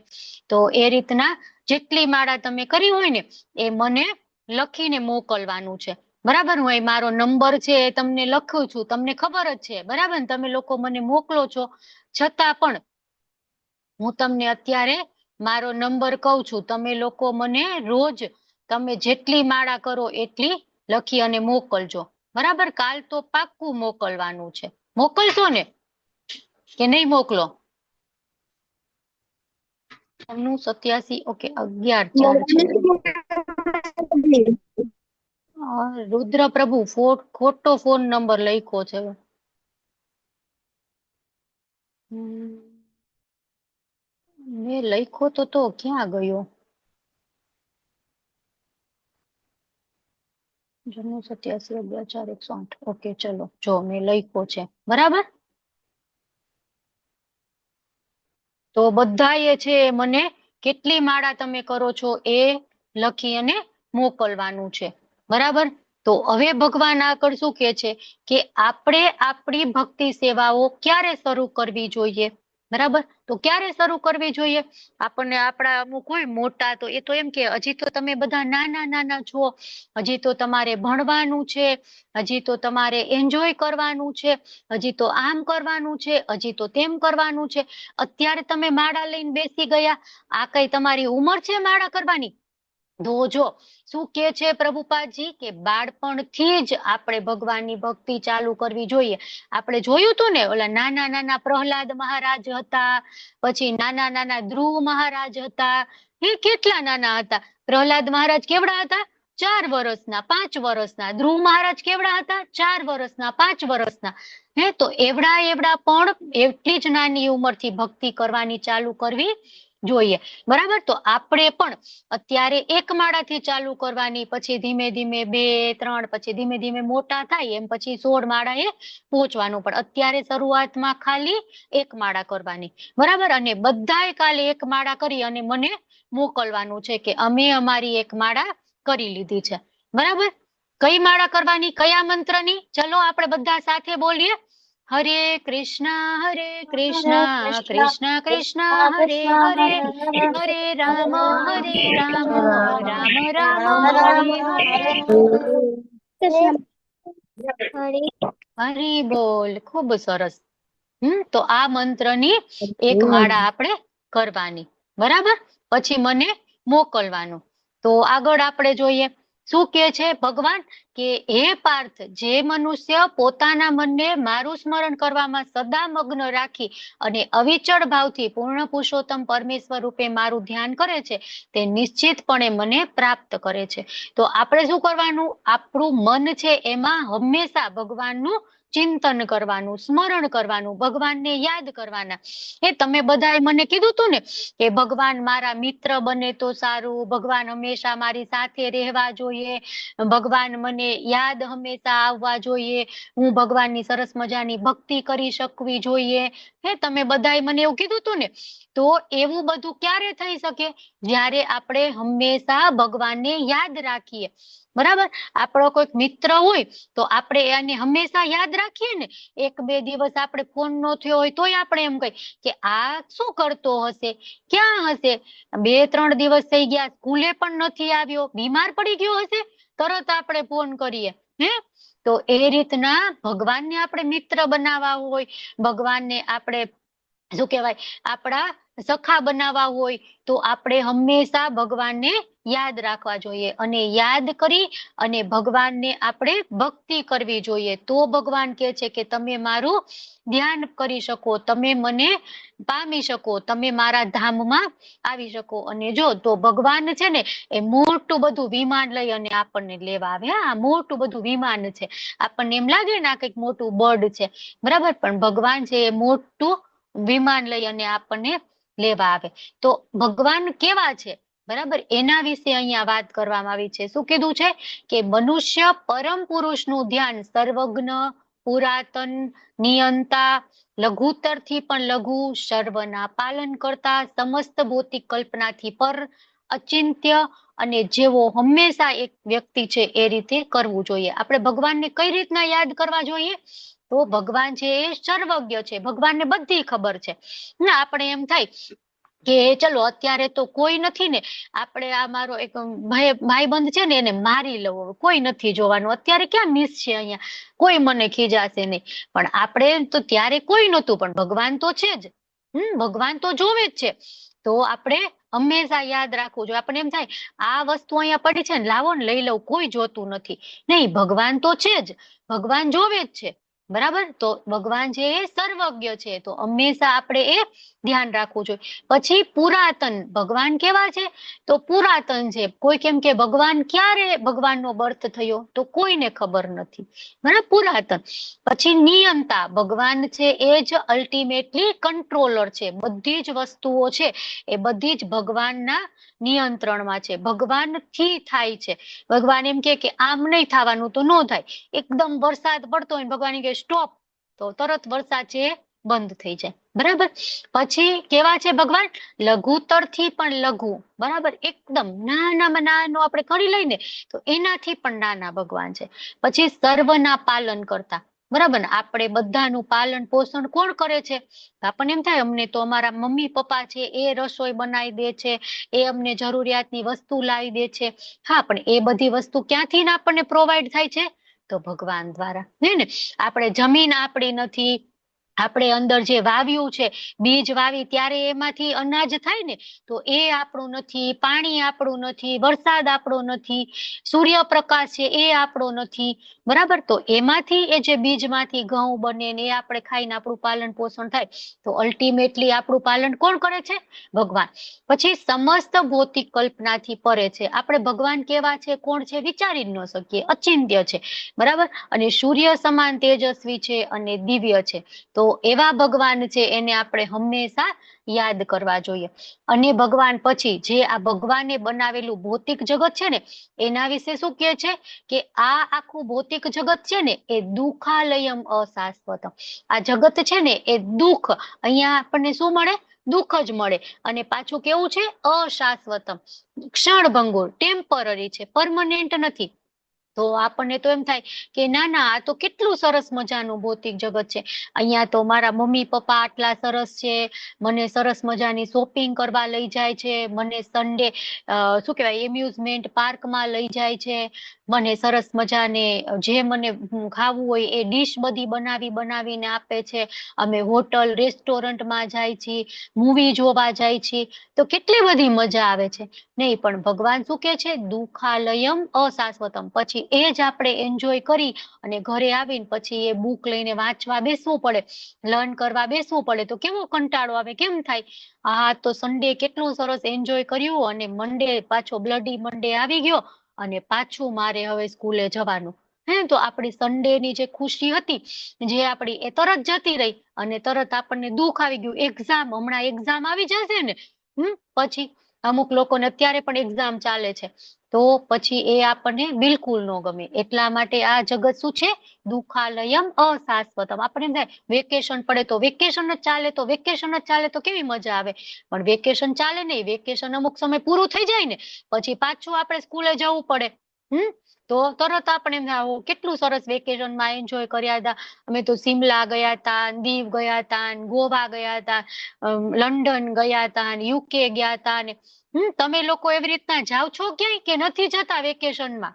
Speaker 1: તો એ રીતના જેટલી માળા તમે કરી હોય ને એ મને લખીને મોકલવાનું છે. બરાબર? હું અહીં મારો નંબર છે એ તમને લખું છું, તમને ખબર જ છે. બરાબર ને? તમે લોકો મને મોકલો છો, છતાં પણ હું તમને અત્યારે મારો નંબર કહું છું. તમે લોકો મને રોજ તમે જેટલી માળા કરો એટલી લખી અને મોકલજો. બરાબર? કાલ તો પાક્કું મોકલવાનું છે. મોકલશો ને કે નહીં મોકલો? 87 ઓકે 11 છે. રુદ્ર પ્રભુ ખોટો ફોન નંબર લખ્યો છે. મેં લખ્યો તો ક્યાં ગયો? 87 11 4 108. ઓકે ચલો, જો મેં લખ્યો છે. બરાબર? તો બધાએ છે મને કેટલી માળા તમે કરો છો એ લખી અને મોકલવાનું છે. બરાબર? તો હવે ભગવાન આગળ શું કે છે કે આપણે આપણી ભક્તિ સેવાઓ ક્યારે શરૂ કરવી જોઈએ? બરાબર. તો ક્યારે શરૂ કરવી જોઈએ? આપણને આપણા અમુક હોય મોટા, તો એ તો એમ કે હજી તો તમે બધા નાના નાના છો, હજી તો તમારે ભણવાનું છે, હજી તો તમારે એન્જોય કરવાનું છે, હજી તો આમ કરવાનું છે, હજી તો તેમ કરવાનું છે. અત્યારે તમે માળા લઈને બેસી ગયા, આ કઈ તમારી ઉંમર છે માળા કરવાની? તો જો શું કે છે પ્રભુપાદજી કે બાળપણથી જ આપણે ભગવાનની ભક્તિ ચાલુ કરવી જોઈએ. આપણે જોયું હતું ને, ઓલા નાના નાના પ્રહલાદ મહારાજ હતા, પછી નાના નાના ધ્રુવ મહારાજ હતા. એ કેટલા નાના હતા! પ્રહલાદ મહારાજ કેવડા હતા? 4 વર્ષના, 5 વર્ષના. ધ્રુવ મહારાજ કેવડા હતા? 4 વર્ષના, 5 વર્ષના. તો એવડા એવડા પણ એટલી જ નાની ઉંમરથી ભક્તિ કરવાની ચાલુ કરવી જોઈએ. બરાબર. તો આપણે પણ અત્યારે એક માળાથી ચાલુ કરવાની, પછી ધીમે ધીમે 2, 3, પછી ધીમે ધીમે મોટા થાય એમ પછી 16 માળાએ પહોંચવાનું. પણ અત્યારે શરૂઆતમાં ખાલી એક માળા કરવાની. બરાબર. અને બધાએ કાલે એક માળા કરી અને મને મોકલવાનું છે કે અમે અમારી એક માળા કરી લીધી છે. બરાબર. કઈ માળા કરવાની, કયા મંત્રની? ચલો આપણે બધા સાથે બોલીએ. હરે કૃષ્ણ કૃષ્ણ કૃષ્ણ હરે હરે, હરે રામ રામ રામ હરે હરે. હરી બોલ. ખૂબ સરસ. તો આ મંત્રની એક માળા આપણે કરવાની. બરાબર. પછી મને મોકલવાનું. તો આગળ આપણે જોઈએ શું કે છે ભગવાન કે હે પાર્થ, જે મનુષ્ય પોતાના મનને મારું સ્મરણ કરવામાં સદા મગ્ન રાખી અને અવિચળ ભાવથી પૂર્ણ પુરુષોત્તમ પરમેશ્વર રૂપે મારું ધ્યાન કરે છે, તે નિશ્ચિતપણે મને પ્રાપ્ત કરે છે. તો આપણે શું કરવાનું? આપણું મન છે એમાં હંમેશા ભગવાનનું ચિંતન કરવાનું, સ્મરણ કરવાનું, ભગવાનને યાદ કરવાના. તમે બધાએ મને કીધું તું ને કે ભગવાન મારા મિત્ર બને તો સારું, ભગવાન હંમેશા મારી સાથે રહેવા જોઈએ, ભગવાન મને યાદ હંમેશા આવવા જોઈએ, હું ભગવાનની સરસ મજાની ભક્તિ કરી શકવી જોઈએ. તમે બધાએ મને એવું કીધું તું ને. તો એવું બધું ક્યારે થઈ શકે? જ્યારે આપણે હંમેશા ભગવાનને યાદ રાખીએ. બરાબર. આપણો કોઈક મિત્ર હોય તો આપણે એને હંમેશા યાદ રાખીએ ને. 1-2 દિવસ આપણે ફોન નો થયો હોય તોય આપણે એમ કહીએ કે આ શું કરતો હશે, ક્યાં હશે? 2-3 દિવસ થઈ ગયા, સ્કૂલે પણ નથી આવ્યો, બીમાર પડી ગયો હશે, તરત આપણે ફોન કરીએ. તો એ રીતના ભગવાનને આપણે મિત્ર બનાવવા હોય, ભગવાનને આપણે શું કહેવાય, આપણા સખા બનાવવા હોય, તો આપણે હંમેશા ભગવાનને યાદ રાખવા જોઈએ. અને યાદ કરી અને ભગવાનને આપણે ભક્તિ કરવી જોઈએ. તો ભગવાન કહે છે કે તમે મારું ધ્યાન કરી શકો, તમે મને પામી શકો, તમે મારા ધામમાં આવી શકો. અને જો તો ભગવાન છે ને એ મોટું બધું વિમાન લઈ અને આપણને લેવા આવે. આ મોટું બધું વિમાન છે. આપણને એમ લાગે ને આ કંઈક મોટું બર્ડ છે. બરાબર. પણ ભગવાન છે એ મોટું વિમાન લઈ અને આપણને લેવા આવે. તો ભગવાન કેવા છે, બરાબર, એના વિશે અહીંયા વાત કરવામાં આવી છે. શું કીધું છે કે મનુષ્ય પરમ પુરુષનું ધ્યાન સર્વજ્ઞ, પુરાતન, નિયંતા, લઘુતર થી પણ લઘુ, સર્વના પાલન કરતા, સમસ્ત ભૌતિક કલ્પનાથી પર, અચિંત્ય અને જેવો હંમેશા એક વ્યક્તિ છે એ રીતે કરવું જોઈએ. આપણે ભગવાનને કઈ રીતના યાદ કરવા જોઈએ? તો ભગવાન છે એ સર્વજ્ઞ છે, ભગવાનને બધી ખબર છે. આપણે એમ થાય કે ચલો અત્યારે તો કોઈ નથી ને, આપણે આ મારો એક ભાઈબંધ છે ને એને મારી લઉં, કોઈ નથી જોવાનું, અત્યારે ક્યાં મિસ છે અહીંયા, કોઈ મને ખીજાશે નહીં. પણ આપણે તો ત્યારે કોઈ નહોતું, પણ ભગવાન તો છે જ. ભગવાન તો જોવે જ છે. તો આપણે હંમેશા યાદ રાખવું જોઈએ. આપણે એમ થાય આ વસ્તુ અહીંયા પડી છે ને, લાવો ને લઈ લઉં, કોઈ જોતું નથી. નહીં, ભગવાન તો છે જ, ભગવાન જોવે જ છે. બરાબર. તો ભગવાન છે એ સર્વજ્ઞ છે. તો હંમેશા આપણે એ ધ્યાન રાખવું જોઈએ. પછી પુરાતન, ભગવાન કેવા છે? તો પુરાતન છે. કોઈ કેમ કે ભગવાન ક્યારે ભગવાનનો બર્થ થયો, તો કોઈને ખબર નથી. બરાબર. પુરાતન. પછી નિયંતા, ભગવાન છે એ જ અલ્ટિમેટલી કંટ્રોલર છે. બધી જ વસ્તુઓ છે એ બધી જ ભગવાનના નિયંત્રણમાં છે, ભગવાનથી થાય છે. ભગવાન એમ કે આમ નહીં થવાનું તો ન થાય. એકદમ વરસાદ પડતો હોય, ભગવાન કે સ્ટોપ, તો તરત વરસાદ છે બંધ થઈ જાય. બરાબર. પછી કેવા છે ભગવાન? લઘુતર થી પણ લઘુ. બરાબર. એકદમ નાનામાં નાનો આપણે કરી લઈને તો એનાથી પણ નાના ભગવાન છે. પછી સર્વના પાલન કરતા, બરાબર ને? આપણે બધાનું પાલન પોષણ કોણ કરે છે? આપણને એમ થાય અમને તો અમારા મમ્મી પપ્પા છે એ રસોઈ બનાવી દે છે, એ અમને જરૂરિયાતની વસ્તુ લાવી દે છે. હા, પણ એ બધી વસ્તુ ક્યાંથી ને આપણને પ્રોવાઈડ થાય છે? તો ભગવાન દ્વારા, ને આપણે જમીન આપણી નથી, આપણે અંદર જે વાવ્યું છે, બીજ વાવી ત્યારે એમાંથી અનાજ થાય ને, તો એ આપણું નથી, પાણી આપણું નથી, વરસાદ આપણો નથી, સૂર્યપ્રકાશ છે એ આપણો નથી, બરાબર? તો એમાંથી એ જે બીજમાંથી ઘઉં બને ને એ આપણે ખાઈને આપણું પાલન પોષણ થાય, તો અલ્ટિમેટલી આપણું પાલન કોણ કરે છે? ભગવાન. પછી સમસ્ત ભૌતિક કલ્પનાથી પરે છે. આપણે ભગવાન કેવા છે, કોણ છે, વિચારી જ ન શકીએ, અચિંત્ય છે, બરાબર? અને સૂર્ય સમાન તેજસ્વી છે અને દિવ્ય છે. તો એવા ભગવાન છે એને આપણે હંમેશા યાદ કરવા જોઈએ. અને ભગવાન પછી જે આ ભગવાને બનાવેલું ભૌતિક જગત છે ને, એના વિશે શું કહે છે કે આ આખું ભૌતિક જગત છે ને એ દુઃખાલયમ અશાશ્વતમ. આ જગત છે ને એ દુઃખ, અહીંયા આપણને શું મળે? દુઃખ જ મળે. અને પાછું કેવું છે? અશાશ્વતમ, ક્ષણભંગુર, ટેમ્પરરી છે, પરમનન્ટ નથી. તો આપણને તો એમ થાય કે ના ના, આ તો કેટલું સરસ મજાનું ભૌતિક જગત છે. અહીંયા તો મારા મમ્મી પપ્પા આટલા સરસ છે, મને સરસ મજાની શોપિંગ કરવા લઈ જાય છે, મને સન્ડે શું કહેવાય, એમ્યુઝમેન્ટ પાર્કમાં લઈ જાય છે, મને સરસ મજાને જે મને ખાવું હોય એ ડીશ બધી બનાવીને આપે છે, અમે હોટલ રેસ્ટોરન્ટમાં જાય છીએ, મૂવી જોવા જાય છીએ, તો કેટલી બધી મજા આવે છે. નહીં, પણ ભગવાન શું કે છે? દુઃખાલયમ અશાશ્વતમ. પછી એ જ આપણે એન્જોય કરી અને ઘરે આવીને પછી એ બુક લઈને વાંચવા બેસવું પડે, લર્ન કરવા બેસવું પડે, તો કેવો કંટાળો આવે, કેમ થાય? હા, તો સન્ડે કેટલું સરસ એન્જોય કર્યું અને મંડે પાછો બ્લડી મંડે આવી ગયો અને પાછું મારે હવે સ્કૂલે જવાનું. હે, તો આપણી સન્ડે ની જે ખુશી હતી, જે આપણી, એ તરત જતી રહી અને તરત આપણને દુઃખ આવી ગયું. એક્ઝામ, હમણાં એક્ઝામ આવી જશે ને, પછી અમુક લોકોને અત્યારે પણ એક્ઝામ ચાલે છે, તો પછી એ આપણને બિલકુલ ન ગમે. એટલા માટે આ જગત શું છે? દુઃખાલયમ અશાશ્વતમ. આપણે એમ થાય વેકેશન પડે તો વેકેશન જ ચાલે, તો વેકેશન જ ચાલે તો કેવી મજા આવે. પણ વેકેશન ચાલે નહીં, વેકેશન અમુક સમય પૂરું થઈ જાય ને પછી પાછું આપણે સ્કૂલે જવું પડે. તો તરત આપણે એમ થાય, "ઓહ, કેટલું સરસ વેકેશનમાં એન્જોય કર્યા હતા, અમે તો સિમલા ગયા હતા, દીવ ગયા હતા, ગોવા ગયા હતા, લંડન ગયા હતા, યુકે ગયા હતા." ને તમે લોકો એવી રીતના જાવ છો ક્યાંય કે નથી જતા વેકેશનમાં?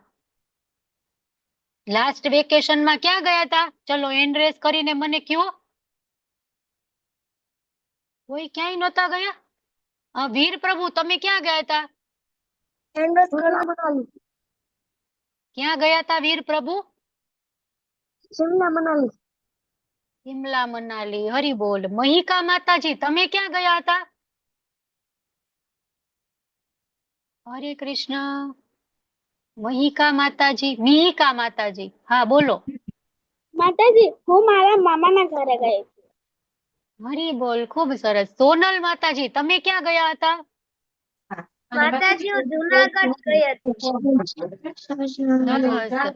Speaker 1: લાસ્ટ વેકેશનમાં ક્યાં ગયા હતા? ચલો હેન્ડ રેસ કરીને મને કયો. કોઈ ક્યાંય નહોતા ગયા? વીર પ્રભુ, તમે ક્યાં ગયા હતા? ક્યાં ગયા હતા વીર પ્રભુ? શિમલા મનાલી. હરી બોલ. મહિકા માતાજી, તમે ક્યાં ગયા હતા? હરે કૃષ્ણ. મહિકા માતાજી, મિહિકા માતાજી, હા બોલો.
Speaker 2: માતાજી, હું મારા મામાના ઘરે ગઈ.
Speaker 1: હરી બોલ, ખૂબ સરસ. સોનલ માતાજી, તમે ક્યાં ગયા હતા?
Speaker 2: માતાજી, હું જુનાગઢ ગઈ હતી.
Speaker 1: સરસ.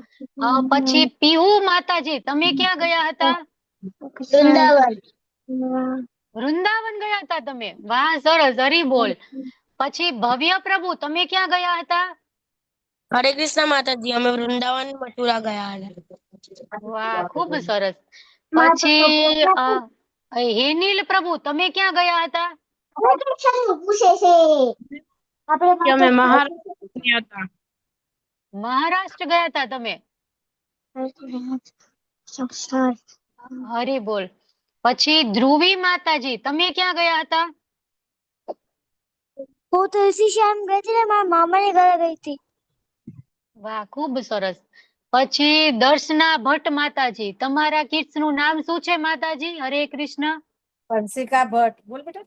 Speaker 1: પછી પીહુ માતાજી, તમે ક્યાં ગયા હતા?
Speaker 3: વૃંદાવન.
Speaker 1: વૃંદાવન ગયા હતા તમે? વાહ, સરસ. હરી બોલ. પછી ભવ્ય પ્રભુ, તમે ક્યાં ગયા હતા?
Speaker 5: હરે કૃષ્ણ માતાજી, અમે વૃંદાવન મથુરા ગયા હતા.
Speaker 1: વાહ, ખૂબ સરસ. પછી હેનિલ પ્રભુ, તમે ક્યાં ગયા હતા?
Speaker 3: પૂછે છે.
Speaker 5: અમે મહારાષ્ટ્ર ગયા હતા.
Speaker 1: મહારાષ્ટ્ર ગયા હતા તમે? હરી બોલ. પછી ધ્રુવી માતાજી, તમે ક્યાં ગયા હતા?
Speaker 3: હું તુલસી શ્યામ ગઈ હતી ને મારા મામાને ઘરે ગઈ હતી.
Speaker 1: વાહ, ખૂબ સરસ. પછી દર્શના ભટ્ટ માતાજી, તમારા કિડ્સ નું નામ શું છે માતાજી? હરે કૃષ્ણ.
Speaker 6: બંસિકા ભટ્ટ. બોલ બેટા.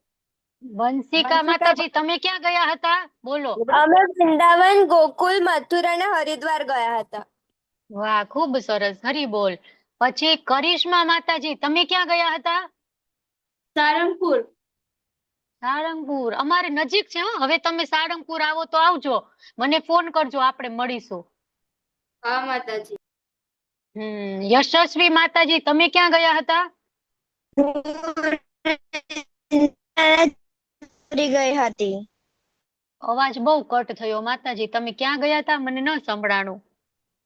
Speaker 1: વંશિકા માતાજી, તમે ક્યાં ગયા હતા? બોલો.
Speaker 7: અમે વૃંદાવન, ગોકુલ, મથુરા અને હરિદ્વાર ગયા હતા.
Speaker 1: વાહ, ખૂબ સરસ. હરી બોલ. પછી કરિશ્મા માતાજી, તમે ક્યાં ગયા હતા?
Speaker 2: સારંગપુર.
Speaker 1: સાળંગપુર અમારે નજીક છે. હવે તમે સાળંગપુર આવો તો આવજો, મને ફોન કરજો, આપણે મળીશું.
Speaker 2: હા માતાજી.
Speaker 1: યશસ્વી માતાજી, તમે ક્યાં ગયા હતા?
Speaker 7: ગઈ હતી.
Speaker 1: અવાજ બહુ કટ થયો માતાજી, તમે ક્યાં ગયા હતા? મને ન સંભળાણું.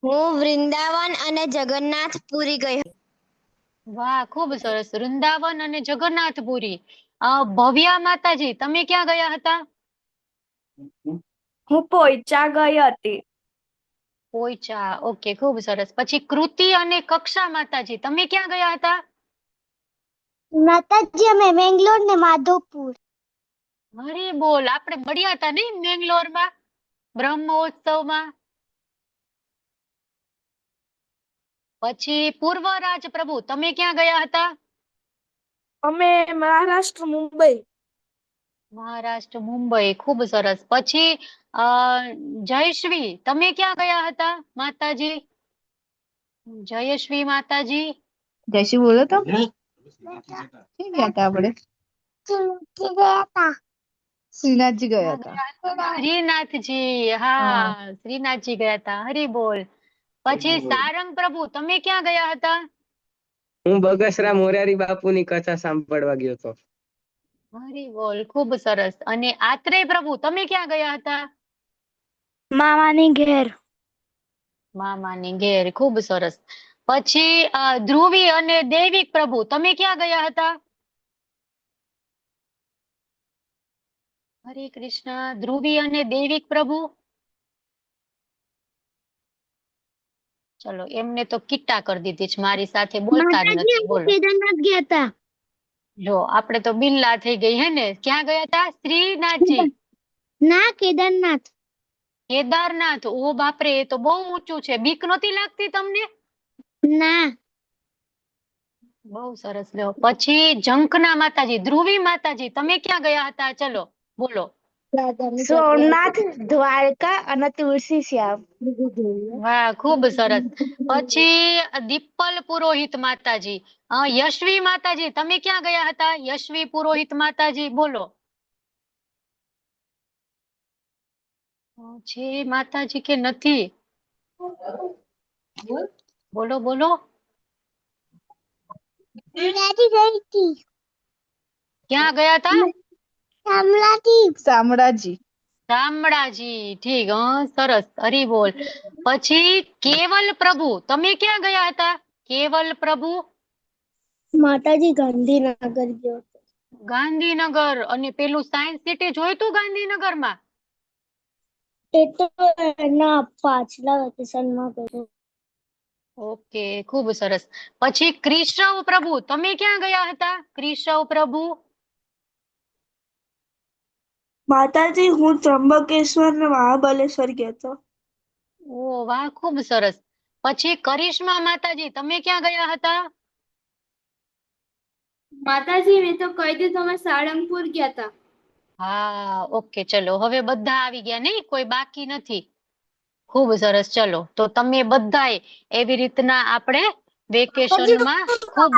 Speaker 7: હું વૃંદાવન અને જગન્નાથપુરી ગઈ હતી.
Speaker 1: વાહ, ખૂબ સરસ. વૃંદાવન અને જગન્નાથપુરી. ભવ્યા માતાજી, તમે ક્યાં ગયા હતા?
Speaker 7: હું પોઈચા ગઈ હતી.
Speaker 1: પોઈચા. ઓકે, ખૂબ સરસ. પછી કૃતિ અને કક્ષા માતાજી, તમે ક્યાં ગયા હતા?
Speaker 3: માતાજી અમે બેંગ્લોર ને માધવપુર.
Speaker 1: હરી બોલ, આપણે મળ્યા હતા નહીં બેંગ્લોરમાં બ્રહ્મ મહોત્સવમાં. પછી પૂર્વરાજ પ્રભુ, તમે ક્યાં ગયા હતા?
Speaker 7: અમે મહારાષ્ટ્ર મુંબઈ.
Speaker 1: મહારાષ્ટ્ર મુંબઈ. ખૂબ સરસ. પછી જયશ્રી, તમે ક્યાં ગયા હતા માતાજી? જયશ્રી માતાજી.
Speaker 8: જયશ્રી બોલો તો ક્યાં ગયા હતા આપણે? શ્રીનાથજી ગયા હતા.
Speaker 1: શ્રીનાથજી. હા, શ્રીનાથજી ગયા હતા. હરી બોલ. પછી સારંગ પ્રભુ, તમે ક્યાં ગયા હતા?
Speaker 4: હું બગસરા મોરારી બાપુની કથા સાંભળવા ગયો હતો.
Speaker 1: હરી બોલ. ખૂબ સરસ. અને આત્રેય પ્રભુ, તમે ક્યાં ગયા હતા?
Speaker 3: મામાની ઘેર.
Speaker 1: મામાની ઘેર. ખૂબ સરસ. પછી ધ્રુવી અને દૈવિક પ્રભુ, તમે ક્યાં ગયા હતા? હરે કૃષ્ણ. ધ્રુવી અને દૈવિક પ્રભુ. ચલો, એમને તો કિટ્ટા કરી દીધી છે, મારી સાથે બોલતા જ નથી. બોલો.
Speaker 3: કેદારનાથ ગયા હતા.
Speaker 1: જો આપણે તો બિલ્લા થઈ ગઈ હે ને. ક્યાં ગયા હતા? શ્રીનાથજી.
Speaker 3: ના, કેદારનાથ.
Speaker 1: કેદારનાથ. ઓ બાપરે, એ તો બહુ ઊંચું છે. બીક નહોતી લાગતી તમને?
Speaker 3: ના.
Speaker 1: બહુ સરસ. લ્યો, પછી ઝંખના માતાજી, ધ્રુવી માતાજી, તમે ક્યાં ગયા હતા? ચલો બોલો.
Speaker 3: સોમનાથ, દ્વારકા અને તુલસી શ્યામ.
Speaker 1: વાહ, ખૂબ સરસ. પછી દીપલ પુરોહિત માતાજી, યશવી માતાજી, તમે ક્યાં ગયા હતા? યશવી પુરોહિત માતાજી, બોલો. છે માતાજી કે નથી? બોલો બોલો. ક્યાં ગયા હતા?
Speaker 8: શામળાજી.
Speaker 1: શામળાજી. ઠીક. સરસ. હરી બોલ. પછી કેવલ પ્રભુ, તમે ક્યાં ગયા હતા? કેવલ પ્રભુ.
Speaker 3: માતાજી ગાંધીનગર ગયો.
Speaker 1: ગાંધીનગર. અને પેલું સાયન્સ સિટી જોયું તું ગાંધીનગરમાં?
Speaker 3: એ તો ના પાછલા વેકેશનમાં ગયો.
Speaker 1: ઓકે, ખૂબ સરસ. પછી કેશવ પ્રભુ, તમે ક્યાં ગયા હતા? કેશવ પ્રભુ.
Speaker 7: માતાજી હું ત્રંબકેશ્વર ને મહાબલેશ્વર ગયો હતો.
Speaker 1: ઓ વાહ, ખૂબ સરસ. પછી કરિશ્મા માતાજી, તમે ક્યાં ગયા હતા?
Speaker 2: માતાજી મેં તો કહી દીધું અમે સાળંગપુર ગયા હતા.
Speaker 1: હા, ઓકે, ચલો હવે બધા આવી ગયા નહીં, કોઈ બાકી નથી. ખૂબ સરસ. ચલો, તો તમે બધાએ એવી રીતના આપણે વેકેશનમાં ખૂબ.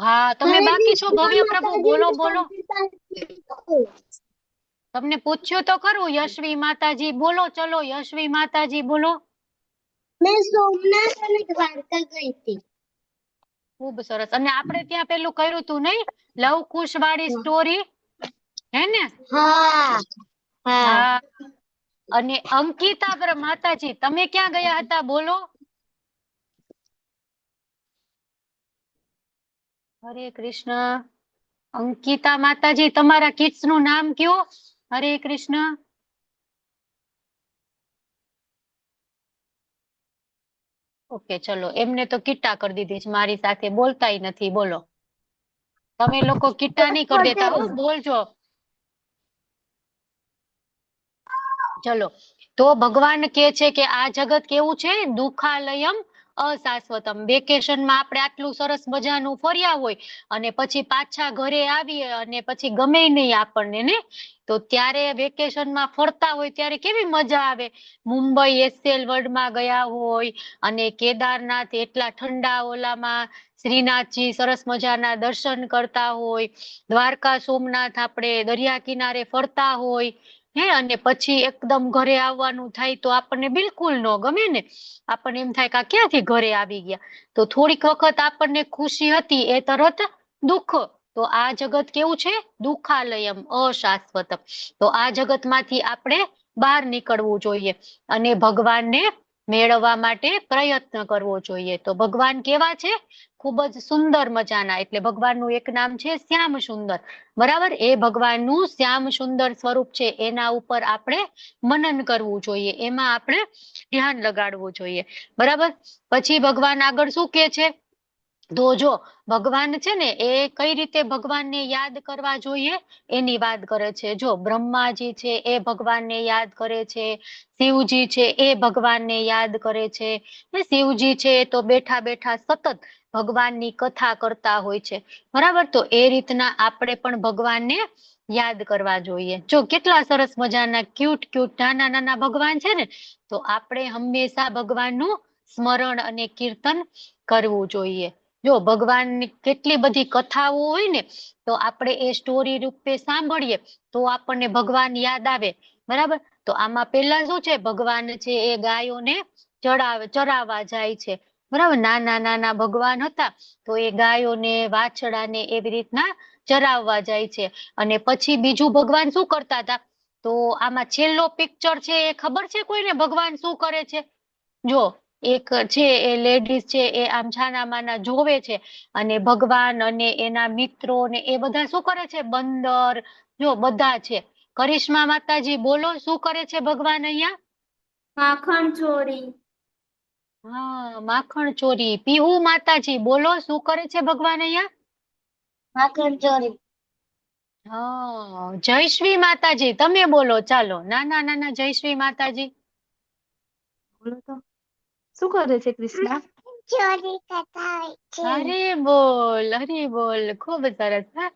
Speaker 1: હા, તમે બાકી છો ભવ્ય પ્રભુ, બોલો બોલો. તમને પૂછ્યું તો ખરું, યશવી માતાજી બોલો. ચલો, યશવી માતાજી બોલો.
Speaker 3: મેં સોમનાથ અને દ્વારકા ગઈ હતી.
Speaker 1: ખૂબ સરસ. અને આપણે ત્યાં પેલું કર્યું તું નહીં, લવકુશ વાળી સ્ટોરી, હે ને?
Speaker 3: હા.
Speaker 1: હા. અને અંકિતા માતાજી, તમે ક્યાં ગયા હતા? બોલો. હરે કૃષ્ણ. અંકિતા માતાજી, તમારા કિડ્સ નું નામ કયો? હરે કૃષ્ણ. ઓકે, ચલો, એમને તો કિટ્ટા કરી દીધી છે, મારી સાથે બોલતાય નથી. બોલો. તમે લોકો કિટ્ટા નહીં કરી દેતા હો, બોલજો. ચલો, તો ભગવાન કે છે કે આ જગત કેવું છે? દુઃખાલયમ અશાશ્વતમ. વેકેશનમાં આપણે આટલું સરસ મજાનું ફર્યા હોય અને પછી પાછા ઘરે આવીએ અને પછી ગમે નહીં આપણને ને. તો ત્યારે વેકેશનમાં ફરતા હોય ત્યારે કેવી મજા આવે. મુંબઈ એસએલ વર્લ્ડમાં ગયા હોય અને કેદારનાથ એટલા ઠંડા ઓલામાં શ્રીનાથજી સરસ મજાના દર્શન કરતા હોય, દ્વારકા સોમનાથ આપણે દરિયા કિનારે ફરતા હોય. હે, અને પછી એકદમ ઘરે આવવાનું થાય તો આપણને બિલકુલ ન ગમે ને. આપણને એમ થાય કે આ ક્યાંથી ઘરે આવી ગયા. તો થોડીક વખત આપણને ખુશી હતી એ તરત દુઃખ. તો આ જગત કેવું છે? દુઃખાલયમ અશાશ્વતમ. તો આ જગતમાંથી આપણે બહાર નીકળવું જોઈએ અને ભગવાનને મેળવવા માટે પ્રયત્ન કરવો જોઈએ. તો ભગવાન કેવા છે? ખૂબ જ સુંદર મજાના. એટલે ભગવાનનું એક નામ છે શ્યામ સુંદર. બરાબર? એ ભગવાનનું શ્યામ સુંદર સ્વરૂપ છે, એના ઉપર આપણે મનન કરવું જોઈએ, એમાં આપણે ધ્યાન લગાડવું જોઈએ. બરાબર? પછી ભગવાન આગળ શું કે છે? તો જો ભગવાન છે ને એ કઈ રીતે ભગવાનને યાદ કરવા જોઈએ એની વાત કરે છે. જો બ્રહ્માજી છે એ ભગવાનને યાદ કરે છે, શિવજી છે એ ભગવાનને યાદ કરે છે. શિવજી છે તો બેઠા બેઠા સતત ભગવાનની કથા કરતા હોય છે. બરાબર? તો એ રીતના આપણે પણ ભગવાનને યાદ કરવા જોઈએ. જો કેટલા સરસ મજાના ક્યુટ ક્યુટ નાના નાના ભગવાન છે ને, તો આપણે હંમેશા ભગવાનનું સ્મરણ અને કીર્તન કરવું જોઈએ. જો ભગવાનની કેટલી બધી કથાઓ હોય ને, તો આપણે એ સ્ટોરી રૂપે સાંભળીએ તો આપણને ભગવાન યાદ આવે. બરાબર? તો આમાં પેલા શું છે? ભગવાન છે એ ગાયોને ચરાવવા જાય છે. બરાબર? નાના નાના ભગવાન હતા તો એ ગાયોને વાછડાને એવી રીતના ચરાવવા જાય છે. અને પછી બીજું ભગવાન શું કરતા હતા? તો આમાં છેલ્લો પિક્ચર છે એ ખબર છે કોઈને ભગવાન શું કરે છે? જો એક છે એ લેડીઝ છે એ આમ છાના માના જોવે છે, અને ભગવાન અને એના મિત્રો ને એ બધા શું કરે છે? બંદર જો બધા છે. કરિશ્મા માતાજી બોલો, શું કરે છે ભગવાન અહીંયા?
Speaker 2: માખણ ચોરી.
Speaker 1: હા, માખણ ચોરી. પીહુ માતાજી બોલો, શું કરે છે ભગવાન અહીંયા?
Speaker 3: માખણ ચોરી.
Speaker 1: હા, જયશ્રી માતાજી તમે બોલો, ચાલો નાના નાના જયશ્રી માતાજી.
Speaker 8: બોલો તો શું કરે છે કૃષ્ણ?
Speaker 3: ચોરી કરતા હોય છે.
Speaker 1: અરે બોલ, ખૂબ સરસ. હા,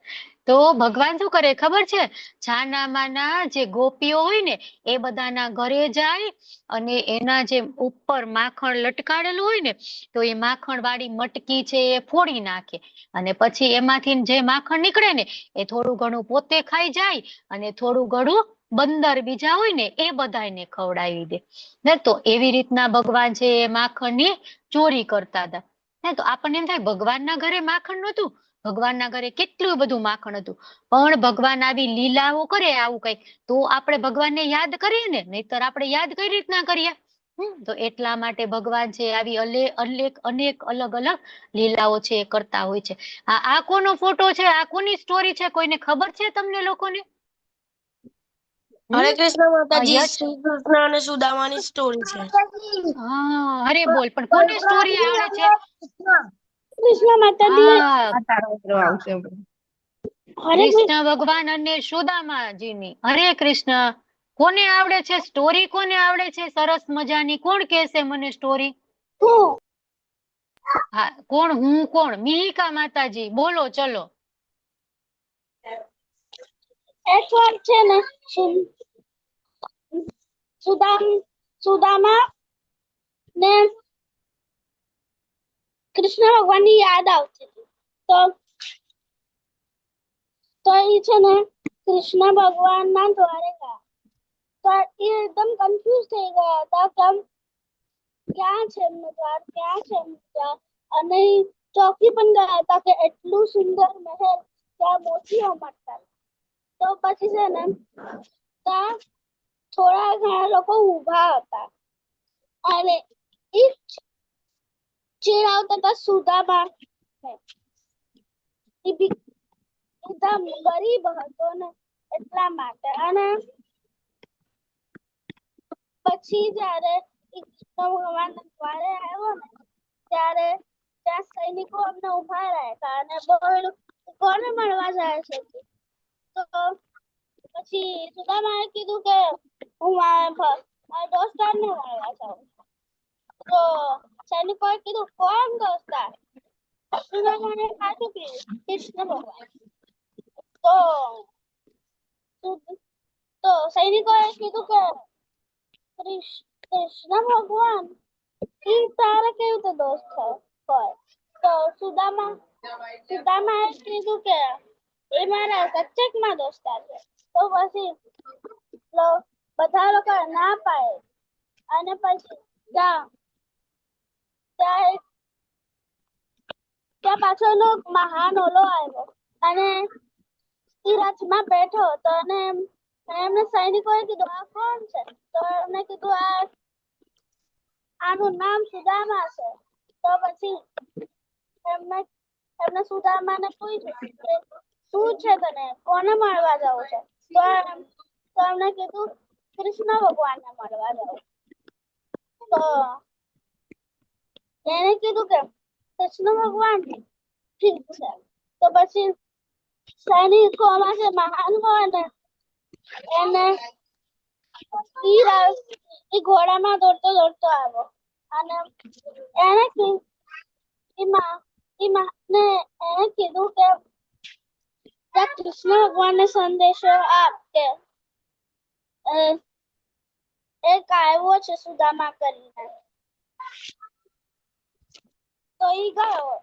Speaker 1: તો ભગવાન શું કરે ખબર છે? છાના માના જે ગોપીઓ હોય ને એ બધાના ઘરે જાય, અને એના જે ઉપર માખણ લટકાડેલું હોય ને, તો એ માખણ વાળી મટકી છે એ ફોડી નાખે. અને પછી એમાંથી જે માખણ નીકળે ને એ થોડું ઘણું પોતે ખાઈ જાય, અને થોડું ઘણું બંદર બીજા હોય ને એ બધાને ખવડાવી દે. ને તો એવી રીતના ભગવાન છે એ માખણની ચોરી કરતા હતા. ને તો આપણને એમ થાય ભગવાનના ઘરે માખણ નહોતું, ભગવાનના ઘરે કેટલું બધું માખણ હતું. પણ ભગવાન આવી લીલાઓ કરે આવું કઈક, તો આપણે ભગવાનને યાદ કરીએ ને, નહીતર આપણે યાદ કઈ રીતના કરીએ? તો એટલા માટે ભગવાન છે આવી અનેક અલગ અલગ લીલાઓ છે એ કરતા હોય છે. આ કોનો ફોટો છે? આ કોની સ્ટોરી છે? કોઈને ખબર છે તમને લોકોને?
Speaker 5: હરે કૃષ્ણ માતાજી,
Speaker 1: યશ.
Speaker 5: શ્રી કૃષ્ણ અને સુદામાની સ્ટોરી છે.
Speaker 1: હા, અરે બોલ, પણ કોની સ્ટોરી આવડે છે?
Speaker 3: કૃષ્ણ માતાજી.
Speaker 1: હા,
Speaker 8: આ તારો વારો આવશે હમણાં.
Speaker 1: કૃષ્ણ ભગવાન અને સુદામાજીની. હરે કૃષ્ણ. કોને આવડે છે સ્ટોરી? કોને આવડે છે સરસ મજાની? કોણ કહેશે મને સ્ટોરી? હા, કોણ? હું કોણ? મિહિકા માતાજી બોલો, ચલો.
Speaker 3: એકવાર છે ને સુદામા ને કૃષ્ણ ભગવાનની યાદ આવતી હતી. તો એ છે ને કૃષ્ણ ભગવાનના દ્વારે ગયા. તો એ એકદમ કન્ફ્યુઝ થઈ ગયા હતા કે ક્યાં છે એમનું દ્વાર, ક્યાં છે એમનું દ્વાર. અને ચોકી પણ ગયા હતા કે એટલું સુંદર મહેલ, ત્યાં મોતીઓ મળતા. તો પછી છે ને ત્યાં થોડા ઘણા લોકો ઊભા હતા, અને એ ચીડાવતા હતા સુદામા. એકદમ ગરીબ હતો ને એટલા માટે. અને પછી જયારે કૃષ્ણ ભગવાન દ્વારે આવ્યો ને, ત્યારે ત્યાં સૈનિકો અમને ઉભા રાખ્યા અને બોલ્યું કોને મળવા જાય છે? તો પછી સુદામાએ કીધું કે હું મારા દોસ્તારને મળવા જાઉં. તો સૈનિકોએ કીધું કોણ દોસ્તાર? સુદામાએ સાચું કીધું, કૃષ્ણ ભગવાન. તો સૈનિકોએ કીધું કે કૃષ્ણ ભગવાન ઈ તારે કેવી રીતે દોસ્ત હોય? તો સુદામાએ કીધું કે એ મારા સચ્ચેકમાં દોસ્તાર છે. તો પછી બધા લોકો ના પાડે, અને પછી ત્યાં પાછળનો મહાન ઓલો આવ્યો, અને એ રથમાં બેઠો હતો. અને એમને સૈનિકોએ કીધું આ કોણ છે? તો એમને કીધું આનું નામ સુદામા છે. તો પછી એમને એમને સુદામાને પૂછ્યું કે શું છે તને, કોને મળવા જવું છે? તો એમને કીધું કૃષ્ણ ભગવાનને મળવા જવું. તો એને કીધું કે કૃષ્ણ ભગવાન ઠીક છે. તો પછી સૈનિકોમાં જે મહાન હોય ને એને ઈ ઘોડામાં દોડતો દોડતો આવ્યો અને એને એને કીધું કે કૃષ્ણ ભગવાનને સંદેશો આપ કે એક આવ્યો છે સુદામા કરીને. તો ઈ ગયો
Speaker 1: ઓકે,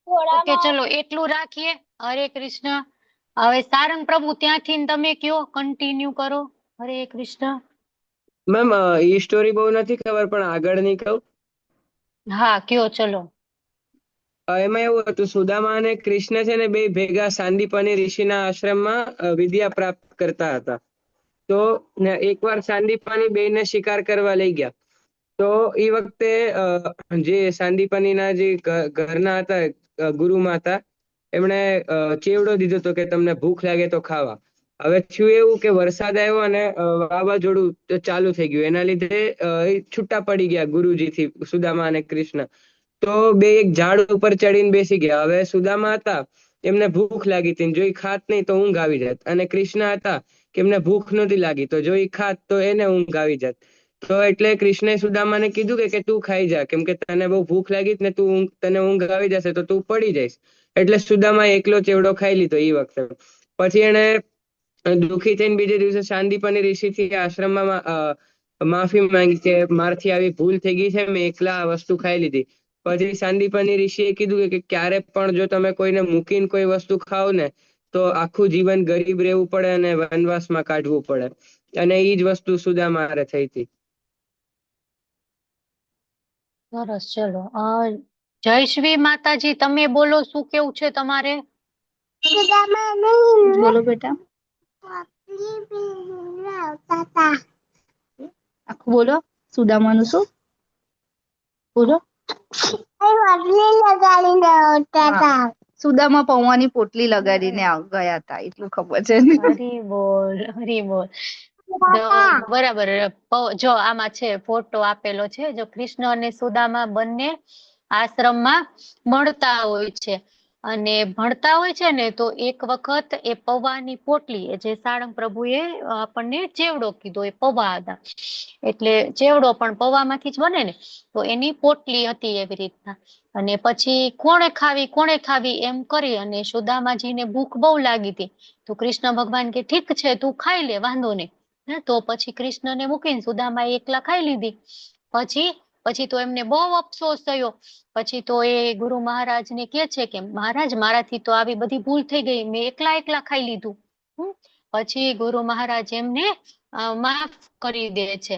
Speaker 3: ઘોડામાં.
Speaker 1: ચલો એટલું રાખીએ. હરે કૃષ્ણ. હવે સારંગ પ્રભુ ત્યાંથી ને તમે કયો, કન્ટિન્યુ કરો. હરે કૃષ્ણ.
Speaker 4: મેમ એ સ્ટોરી બહુ નથી ખબર, પણ આગળની કહું.
Speaker 1: હા કયો, ચલો.
Speaker 4: એમાં એવું હતું, સુદામા અને કૃષ્ણ છે ને બે ભેગા સાંદીપની ઋષિના આશ્રમમાં વિદ્યા પ્રાપ્ત કરતા હતા. તો એકવાર સાંદીપની બેને શિકાર કરવા લઈ ગયા. તો એ વખતે જે સાંદીપનીના જે ઘરના હતા ગુરુમાં હતા, એમણે ચેવડો દીધો હતો કે તમને ભૂખ લાગે તો ખાવા. હવે થયું એવું કે વરસાદ આવ્યો અને વાવાઝોડું ચાલુ થઈ ગયું. એના લીધે છૂટા પડી ગયા ગુરુજીથી સુદામા અને કૃષ્ણ. તો બે એક ઝાડ ઉપર ચડીને બેસી ગયા. હવે સુદામા હતા, એમને ભૂખ લાગી હતી, જો ઈ ખાત નહીં તો ઊંઘ આવી જાત. અને કૃષ્ણ હતા કે એમને ભૂખ નહોતી લાગી, તો જો ઈ ખાત તો એને ઊંઘ આવી જાત. તો એટલે કૃષ્ણે સુદામાને કીધું કે તું ખાઈ જા, કેમ કે તને બહુ ભૂખ લાગી ને તને ઊંઘ આવી જશે તો તું પડી જઈશ. એટલે સુદામા એકલો ચેવડો ખાઈ લીધો એ વખતે. પછી એને દુઃખી થઈને બીજે દિવસે સાંદીપની ઋષિથી આશ્રમમાં માફી માંગી કે મારથી આવી ભૂલ થઈ ગઈ છે, મેં એકલા આ વસ્તુ ખાઈ લીધી. પછી સાંદીપની ઋષિએ કીધું કે ક્યારે પણ જો તમે કોઈને મૂકીને કોઈ વસ્તુ ખાઓ ને તો આખું જીવન ગરીબ રહેવું પડે અને વનવાસમાં કાઢવું પડે. અને એ જ વસ્તુ સુદામા હારે થઈ હતી.
Speaker 1: સરસ, ચલો. જયશ્રી માતાજી, તમે બોલો, શું કેવું છે તમારે?
Speaker 8: બોલો બેટા, આખું બોલો. સુદામાનું શું બોલો? સુદામા પૌવાની પોટલી લગાડીને ગયા હતા, એટલું ખબર છે ને.
Speaker 1: હરી બોલ, હરી બોલ. બરાબર. જો આમાં છે ફોટો આપેલો છે. જો કૃષ્ણ અને સુદામા બંને આશ્રમમાં મળતા હોય છે. અને ભણતા હોય છે ને, તો એક વખત એ પૌવાની પોટલી, જે સાળંગ પ્રભુએ આપણને ચેવડો કીધો, એ પૌવા હતા. એટલે ચેવડો પણ પૌવામાંથી જ બને ને, તો એની પોટલી હતી એવી રીતના. અને પછી કોણે ખાવી એમ કરી અને સુદામાજીને ભૂખ બહુ લાગી હતી. તો કૃષ્ણ ભગવાન કે ઠીક છે, તું ખાઈ લે, વાંધો નહીં. તો પછી કૃષ્ણને મૂકીને સુદામા એકલા ખાઈ લીધી. પછી તો એમને બહુ અફસોસ થયો. પછી તો એ ગુરુ મહારાજને કે છે કે મહારાજ, મારાથી તો આવી બધી ભૂલ થઈ ગઈ, મેં એકલા ખાઈ લીધું. પછી ગુરુ મહારાજ એમને માફ કરી દે છે.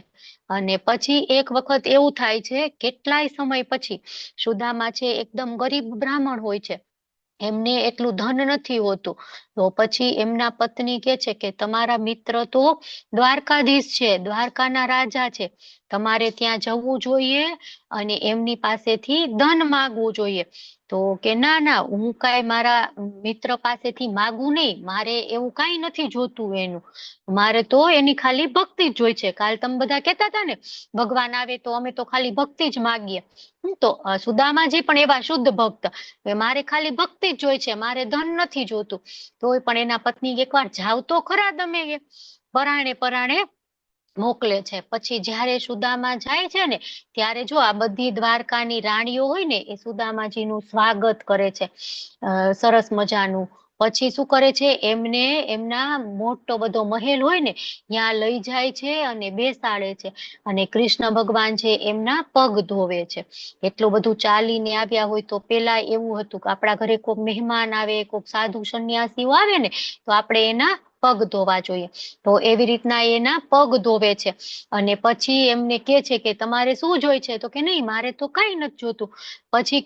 Speaker 1: અને પછી એક વખત એવું થાય છે, કેટલાય સમય પછી સુદામા છે એકદમ ગરીબ બ્રાહ્મણ હોય છે, એમને એટલું ધન નથી હોતું. તો પછી એમના પત્ની કે છે કે તમારા મિત્ર તો દ્વારકાધીશ છે, દ્વારકાના રાજા છે, તમારે ત્યાં જવું જોઈએ અને એમની પાસેથી ધન માંગવું જોઈએ. તો કે ના, હું કાંઈ મારા મિત્ર પાસેથી માગું નહીં, મારે એવું કાંઈ નથી જોતું એનું, મારે તો એની ખાલી ભક્તિ જ જોઈ છે. કાલ તમે બધા કહેતા હતા ને, ભગવાન આવે તો અમે તો ખાલી ભક્તિ જ માગીએ. તો સુદામાજી પણ એવા શુદ્ધ ભક્ત, મારે ખાલી ભક્તિ જ જોઈ છે, મારે ધન નથી જોતું. તોય પણ એના પત્ની એકવાર જાવ તો ખરા તમે, પરાણે મોકલે છે. પછી જયારે સુદામા જાય છે ને, ત્યારે જો આ બધી દ્વારકાની રાણીઓ હોય ને, એ સુદામાજીનું સ્વાગત કરે છે સરસ મજાનું. પછી શું કરે છે, એમને એમના મોટો બધો મહેલ હોય ને ત્યાં લઈ જાય છે અને બેસાડે છે. અને કૃષ્ણ ભગવાન છે એમના પગ ધોવે છે. એટલું બધું ચાલીને આવ્યા હોય તો પેલા એવું હતું કે આપણા ઘરે કોઈક મહેમાન આવે, કોઈક સાધુ સંન્યાસીઓ આવે ને, તો આપણે એના પગ ધોવા જોઈએ. તો એવી રીતના એના પગ ધોવે છે. અને પછી એમને કે છે કે તમારે શું જોઈ છે? તો કે નહીં, મારે તો કાંઈ નથી જોતું. પછી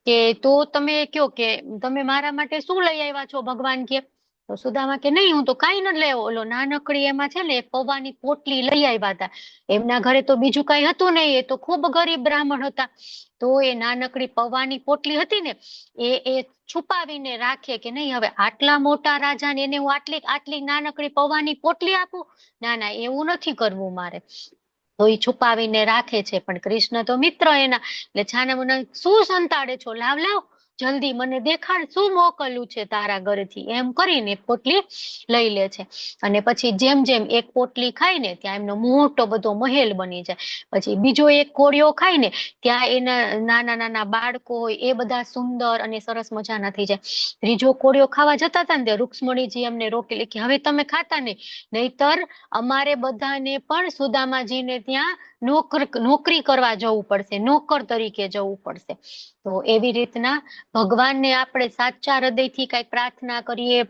Speaker 1: કે તો તમે કયો કે તમે મારા માટે શું લઈ આવ્યા છો? ભગવાન કે તો સુદામા કે નહીં, હું તો કાંઈ ન લેવો. ઓલો નાનકડી એમાં છે ને એક પૌવાની પોટલી લઈ આવ્યા હતા. એમના ઘરે તો બીજું કાંઈ હતું નહીં, એ તો ખૂબ ગરીબ બ્રાહ્મણ હતા. તો એ નાનકડી પૌવાની પોટલી હતી ને એ છુપાવીને રાખે કે નહીં, હવે આટલા મોટા રાજાને એને હું આટલી આટલી નાનકડી પૌવાની પોટલી આપું? ના ના, એવું નથી કરવું મારે. તો એ છુપાવીને રાખે છે. પણ કૃષ્ણ તો મિત્ર એના, એટલે છાનામુના શું સંતાડે છો, લાવ લાવ જલ્દી મને દેખાડ, શું મોકલું છે તારા ઘરેથી, એમ કરીને પોટલી લઈ લે છે. અને પછી જેમ જેમ એક પોટલી ખાય ને ત્યાં એમનો મોટો બધો મહેલ બની જાય. પછી બીજો એક કોળિયો ખાય ને ત્યાં એના નાના નાના બાળકો હોય એ બધા સુંદર અને સરસ મજાના થઈ જાય. ત્રીજો કોળિયો ખાવા જતા હતા ને તે રૂક્ષ્મણીજી એમને રોકી લે કે હવે તમે ખાતા નહીં, નહીતર અમારે બધાને પણ સુદામાજીને ત્યાં નોકરી કરવા જવું પડશે, નોકર તરીકે જવું પડશે. તો એવી રીતના ભગવાનને આપણે સાચા હૃદયથી કઈક પ્રાર્થના કરીએ,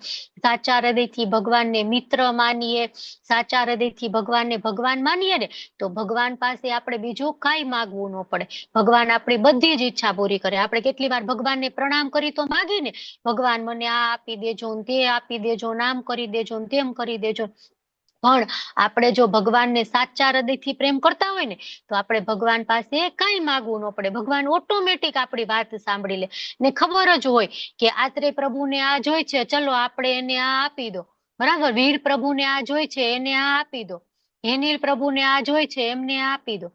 Speaker 1: સાચા હૃદયથી ભગવાનને મિત્ર માનીએ, સાચા હૃદયથી ભગવાનને ભગવાન માનીએ ને તો ભગવાન પાસે આપણે બીજું કાંઈ માગવું ન પડે. ભગવાન આપણી બધી જ ઈચ્છા પૂરી કરે. આપણે કેટલી વાર ભગવાનને પ્રણામ કરી તો માગીએ ને, ભગવાન મને આ આપી દેજો ને તે આપી દેજો, નામ કરી દેજો ને તેમ કરી દેજો. પણ આપણે જો ભગવાનને સાચા હૃદયથી પ્રેમ કરતા હોય ને તો આપણે ભગવાન પાસે કાંઈ માગવું ન પડે. ભગવાન ઓટોમેટિક આપણી વાત સાંભળી લે ને ખબર જ હોય કે આત્રેય પ્રભુને આ જોઈ છે, ચલો આપણે એને આ આપી દો. બરાબર, વીર પ્રભુને આ જોઈ છે એને આ આપી દો, હેનીલ પ્રભુને આ જોઈ છે એમને આ આપી દો.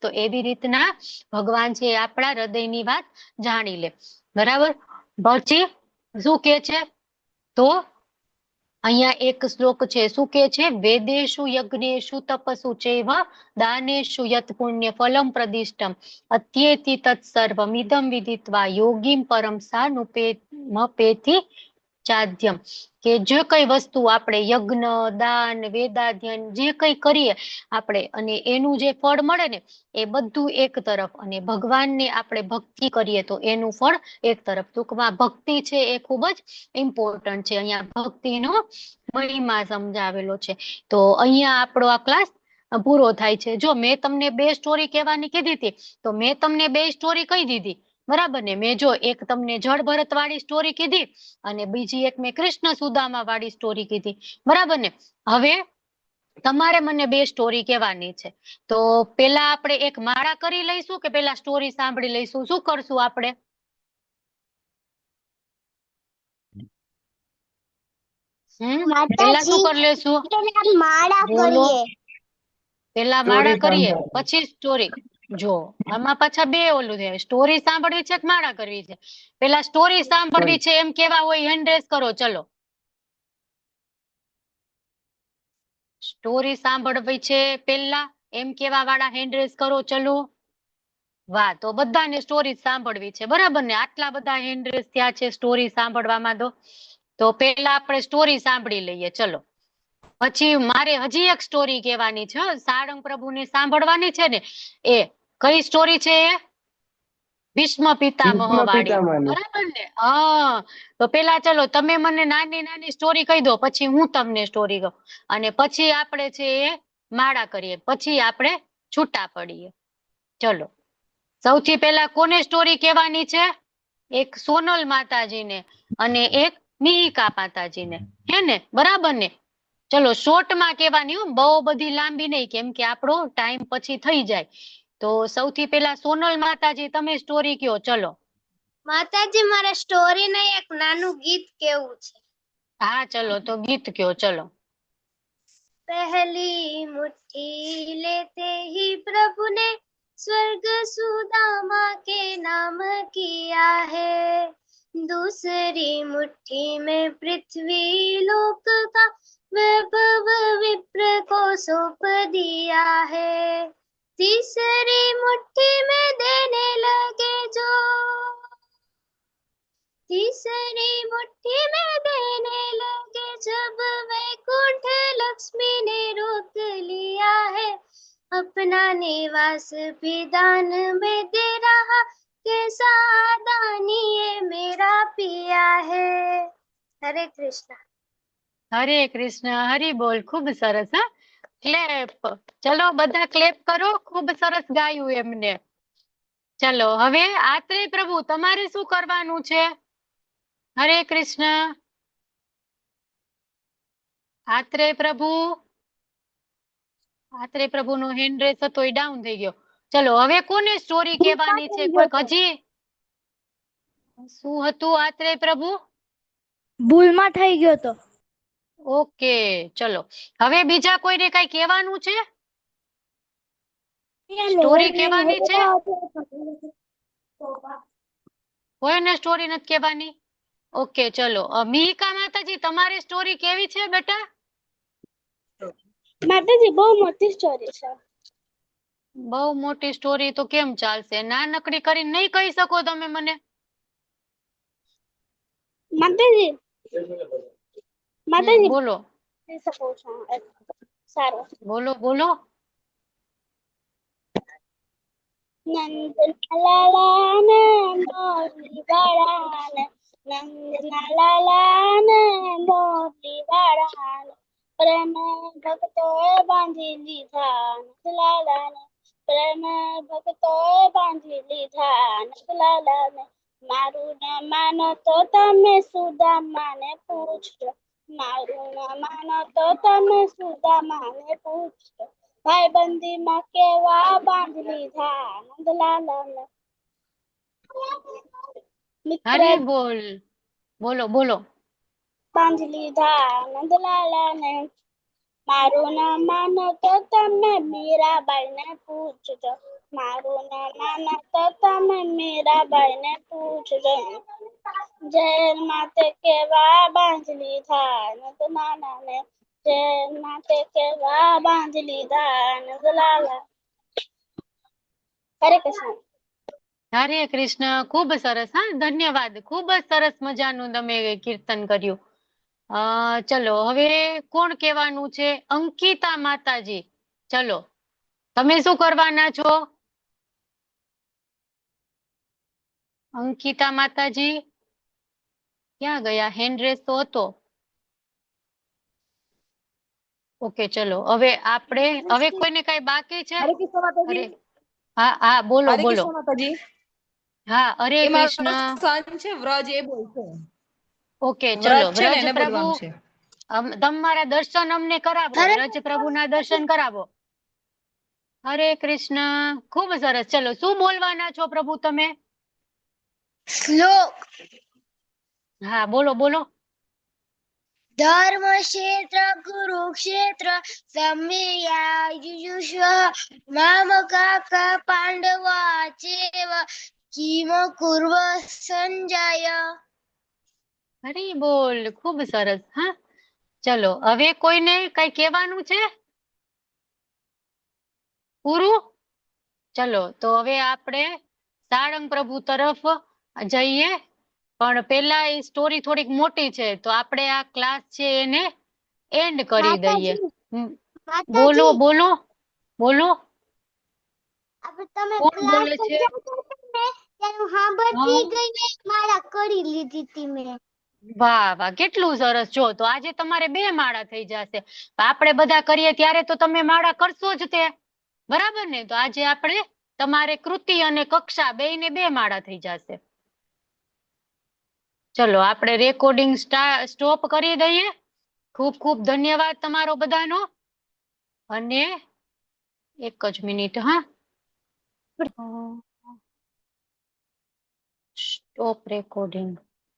Speaker 1: તો એવી રીતના ભગવાન છે આપણા હૃદયની વાત જાણી લે. બરાબર, પછી શું કે છે તો અહીંયા એક શ્લોક છે, શું કે છે, વેદેશુ યજ્ઞેશુ તપસુ ચૈવ દાનેશુ યત પુણ્ય ફલમ પ્રદિષ્ટમ અત્યેતિ તત્સર્વમિદમ વિદિત્વા યોગીમ પરમ સાનુપેથી ચાદ્યમ. કે જે કઈ વસ્તુ આપણે યજ્ઞ, દાન, વેદાધ્યન જે કઈ કરીએ આપણે અને એનું જે ફળ મળે ને એ બધું એક તરફ, અને ભગવાનને આપણે ભક્તિ કરીએ તો એનું ફળ એક તરફ. ટૂંકમાં ભક્તિ છે એ ખૂબ જ ઇમ્પોર્ટન્ટ છે. અહીંયા ભક્તિનો મહિમા સમજાવેલો છે. તો અહીંયા આપણો આ ક્લાસ પૂરો થાય છે. જો મેં તમને 2 સ્ટોરી કહેવાની કીધી હતી તો મેં તમને 2 સ્ટોરી કહી દીધી, બરાબર ને. મેં જો એક તમને જળ ભરત વાળી સ્ટોરી કીધી અને બીજી એક મેં કૃષ્ણ સુદામા વાળી સ્ટોરી કીધી, બરાબર ને. હવે તમારે મને 2 સ્ટોરી કહેવાની છે. તો પેલા આપણે એક માળા કરી લઈશું કે પેલા સ્ટોરી સાંભળી લઈશું, શું કરશું આપણે? પેલા શું કરી લેશું? બોલો. પેલા માળા કરીએ પછી સ્ટોરી. જો આમાં પાછા 2 ઓલું છે, સ્ટોરી સાંભળવી છે કે માળા કરવી છે? પેલા સ્ટોરી સાંભળવી છે એમ કેવા હોય હેન્ડ રેઝ કરો, ચલો. સ્ટોરી સાંભળવી છે પેલા એમ કેવા વાળા હેન્ડ રેઝ કરો, ચલો. વાહ, તો બધાને સ્ટોરી સાંભળવી છે, બરાબર ને. આટલા બધા હેન્ડ રેઝ થયા છે સ્ટોરી સાંભળવામાં. તો પેલા આપણે સ્ટોરી સાંભળી લઈએ, ચલો. પછી મારે હજી એક સ્ટોરી કહેવાની છે, સારંગ પ્રભુને સાંભળવાની છે ને. એ કઈ સ્ટોરી છે? એ ભીષ્મ પિતામહ વાળી, બરાબર ને. હા, તો પેલા ચલો તમે મને નાની નાની સ્ટોરી કહી દો, પછી હું તમને સ્ટોરી કહું, અને પછી આપણે છે એ માળા કરીએ, પછી આપણે છૂટા પડીએ. ચલો, સૌથી પહેલા કોને સ્ટોરી કહેવાની છે? એક સોનલ માતાજીને અને એક મિહિકા માતાજીને, હે ને, બરાબર ને. ચલો, શોર્ટમાં કહેવાની, બહુ બધી લાંબી નહીં, કેમ કે આપણો ટાઈમ પછી થઈ જાય. તો સૌથી પહેલા સોનલ માતાજી તમે સ્ટોરી કયો, ચલો.
Speaker 3: માતાજી, મારે સ્ટોરી નહીં, એક નાનું ગીત કેવું છે.
Speaker 1: હા, ચલો તો ગીત કયો, ચલો.
Speaker 3: पहली मुट्ठी लेते ही प्रभु ने स्वर्ग सुदामा के नाम किया है, दूसरी मुट्ठी में पृथ्वी लोक का वैभव विप्र को सौंप दिया है, तीसरी मुट्ठी में देने लगे जो, तीसरी मुट्ठी में देने लगे जब वैकुंठ लक्ष्मी ने रोक लिया है, अपना निवास भी दान में दे रहा, कैसा दानी ये मेरा पिया है. हरे कृष्ण.
Speaker 1: હરે કૃષ્ણ, હરી બોલ. ખૂબ સરસ. હા, ક્લેપ. ચલો બધા ક્લેપ કરો, ખૂબ સરસ ગાયું એમને. ચલો, હવે આત્રેય પ્રભુ તમારે શું કરવાનું છે? હરે કૃષ્ણ. આત્રેય પ્રભુનો હેન્ડ રેસ હતો એ ડાઉન થઈ ગયો. ચલો હવે કોને સ્ટોરી કહેવાની છે? કોઈક હજી શું હતું આત્રેય પ્રભુ?
Speaker 3: ભૂલમાં થઈ ગયો તો.
Speaker 1: ઓકે ચલો હવે બીજા કોઈને કઈ કહેવાનું છે? સ્ટોરી કહેવાની છે? કોઈને સ્ટોરી નથી કહેવાની? ઓકે ચલો મિહિકા માતાજી તમારી સ્ટોરી કેવી છે બેટા?
Speaker 3: માતાજી બહુ મોટી સ્ટોરી છે.
Speaker 1: બહુ મોટી સ્ટોરી તો કેમ ચાલશે? નાનકડી કરીને નહીં કહી શકો તમે મને?
Speaker 3: માતાજી માતાજી
Speaker 1: બોલો
Speaker 3: કહી શકું છું. સારું.
Speaker 1: બોલો બોલો.
Speaker 3: નંદલાલાને મોરલી વાળાને, નંદલાલાને મોરલી વાળાને, પ્રેમ ભક્તોએ બાંધી લીધા નંદલાલાને, પ્રેમ ભક્તોએ બાંધી લીધા નંદલાલાને. મારું ન માનો તો તમે સુદામાને પૂછજો, મારું ન માનો તો તમે સુદામાને પૂછજો, ભાઈબંધીમાં કેવા બાંધી લીધા નંદલાલાને. મિત્ર
Speaker 1: હરી બોલ. બોલો બોલો.
Speaker 3: બાંધી લીધા નંદલાલાને. મારું ના માનો તો તમે મીરાબાઈને પૂછજો, મારું ના માનો તો તમે મીરાબાઈને પૂછજો, જેલ માટે કેવા બાંધી લીધા નંદલાલાને, જેલ માટે કેવા બાંધી લીધા નંદલાલા. હરે કૃષ્ણ.
Speaker 1: હરે કૃષ્ણ. ખૂબ સરસ. હા ધન્યવાદ. ખૂબ જ સરસ મજાનું તમે કીર્તન કર્યું. ચલો હવે કોણ કહેવાનું છે? અંકિતા માતાજી. ચલો તમે શું કરવાના છો? અંકિતા માતાજી ક્યાં ગયા? હેન્ડ રેસ તો હતો. ઓકે ચલો હવે આપણે હવે કોઈને કઈ બાકી છે?
Speaker 8: હરે કૃષ્ણ માતાજી.
Speaker 1: હા હા બોલો
Speaker 8: હરે
Speaker 1: બોલો.
Speaker 8: કૃષ્ણ માતાજી.
Speaker 1: હા હરે
Speaker 8: એ મારો
Speaker 1: કૃષ્ણ.
Speaker 8: સન છે વ્રજ, એ બોલશે.
Speaker 1: ઓકે ચલો
Speaker 8: વ્રજ છે ને
Speaker 1: વ્રજ
Speaker 8: એને
Speaker 1: પ્રભુ
Speaker 8: બોલવાનું છે.
Speaker 1: તમારા દર્શન અમને કરાવો. વ્રજ પ્રભુના દર્શન કરાવો. હરે કૃષ્ણ. ખૂબ સરસ. ચલો શું બોલવાના છો પ્રભુ તમે?
Speaker 5: શ્લોક.
Speaker 1: હા બોલો બોલો.
Speaker 5: ધર્મ ક્ષેત્ર કુરુક્ષેત્ર સંમેયાયુષ મામકા પાંડવા ચેવ કિમ કુર્વ સંજય.
Speaker 1: હરી બોલ. ખૂબ સરસ. હા ચલો હવે કોઈને કઈ કહેવાનું છે? પૂરું. ચલો તો હવે આપણે સાળંગ પ્રભુ તરફ જઈએ, પણ પેલા એ સ્ટોરી થોડીક મોટી છે તો આપણે આ ક્લાસ છે એને એન્ડ કરી દઈએ. બોલો
Speaker 3: માતાજી
Speaker 1: બોલો બોલો.
Speaker 3: તમે
Speaker 1: કોણ
Speaker 3: ક્લાસ
Speaker 1: બોલે છે?
Speaker 3: સમજાવતા હતા ને ત્યારે હું સાંભળતી ગઈ ને માળા કરી લીધી હતી મેં.
Speaker 1: વાહ વાહ કેટલું સરસ. જો તો આજે તમારે 2 માળા થઈ જશે. આપણે બધા કરીએ ત્યારે તો તમે માળા કરશો જ તે, બરાબર ને? તો આજે આપણે તમારે કૃતિ અને કક્ષા બેયને 2 માળા થઈ જશે. ચલો આપણે રેકોર્ડિંગ સ્ટોપ કરી દઈએ. ખૂબ ખૂબ ધન્યવાદ તમારો બધાનો. અને 1 જ મિનિટ. હા સ્ટોપ રેકોર્ડિંગ.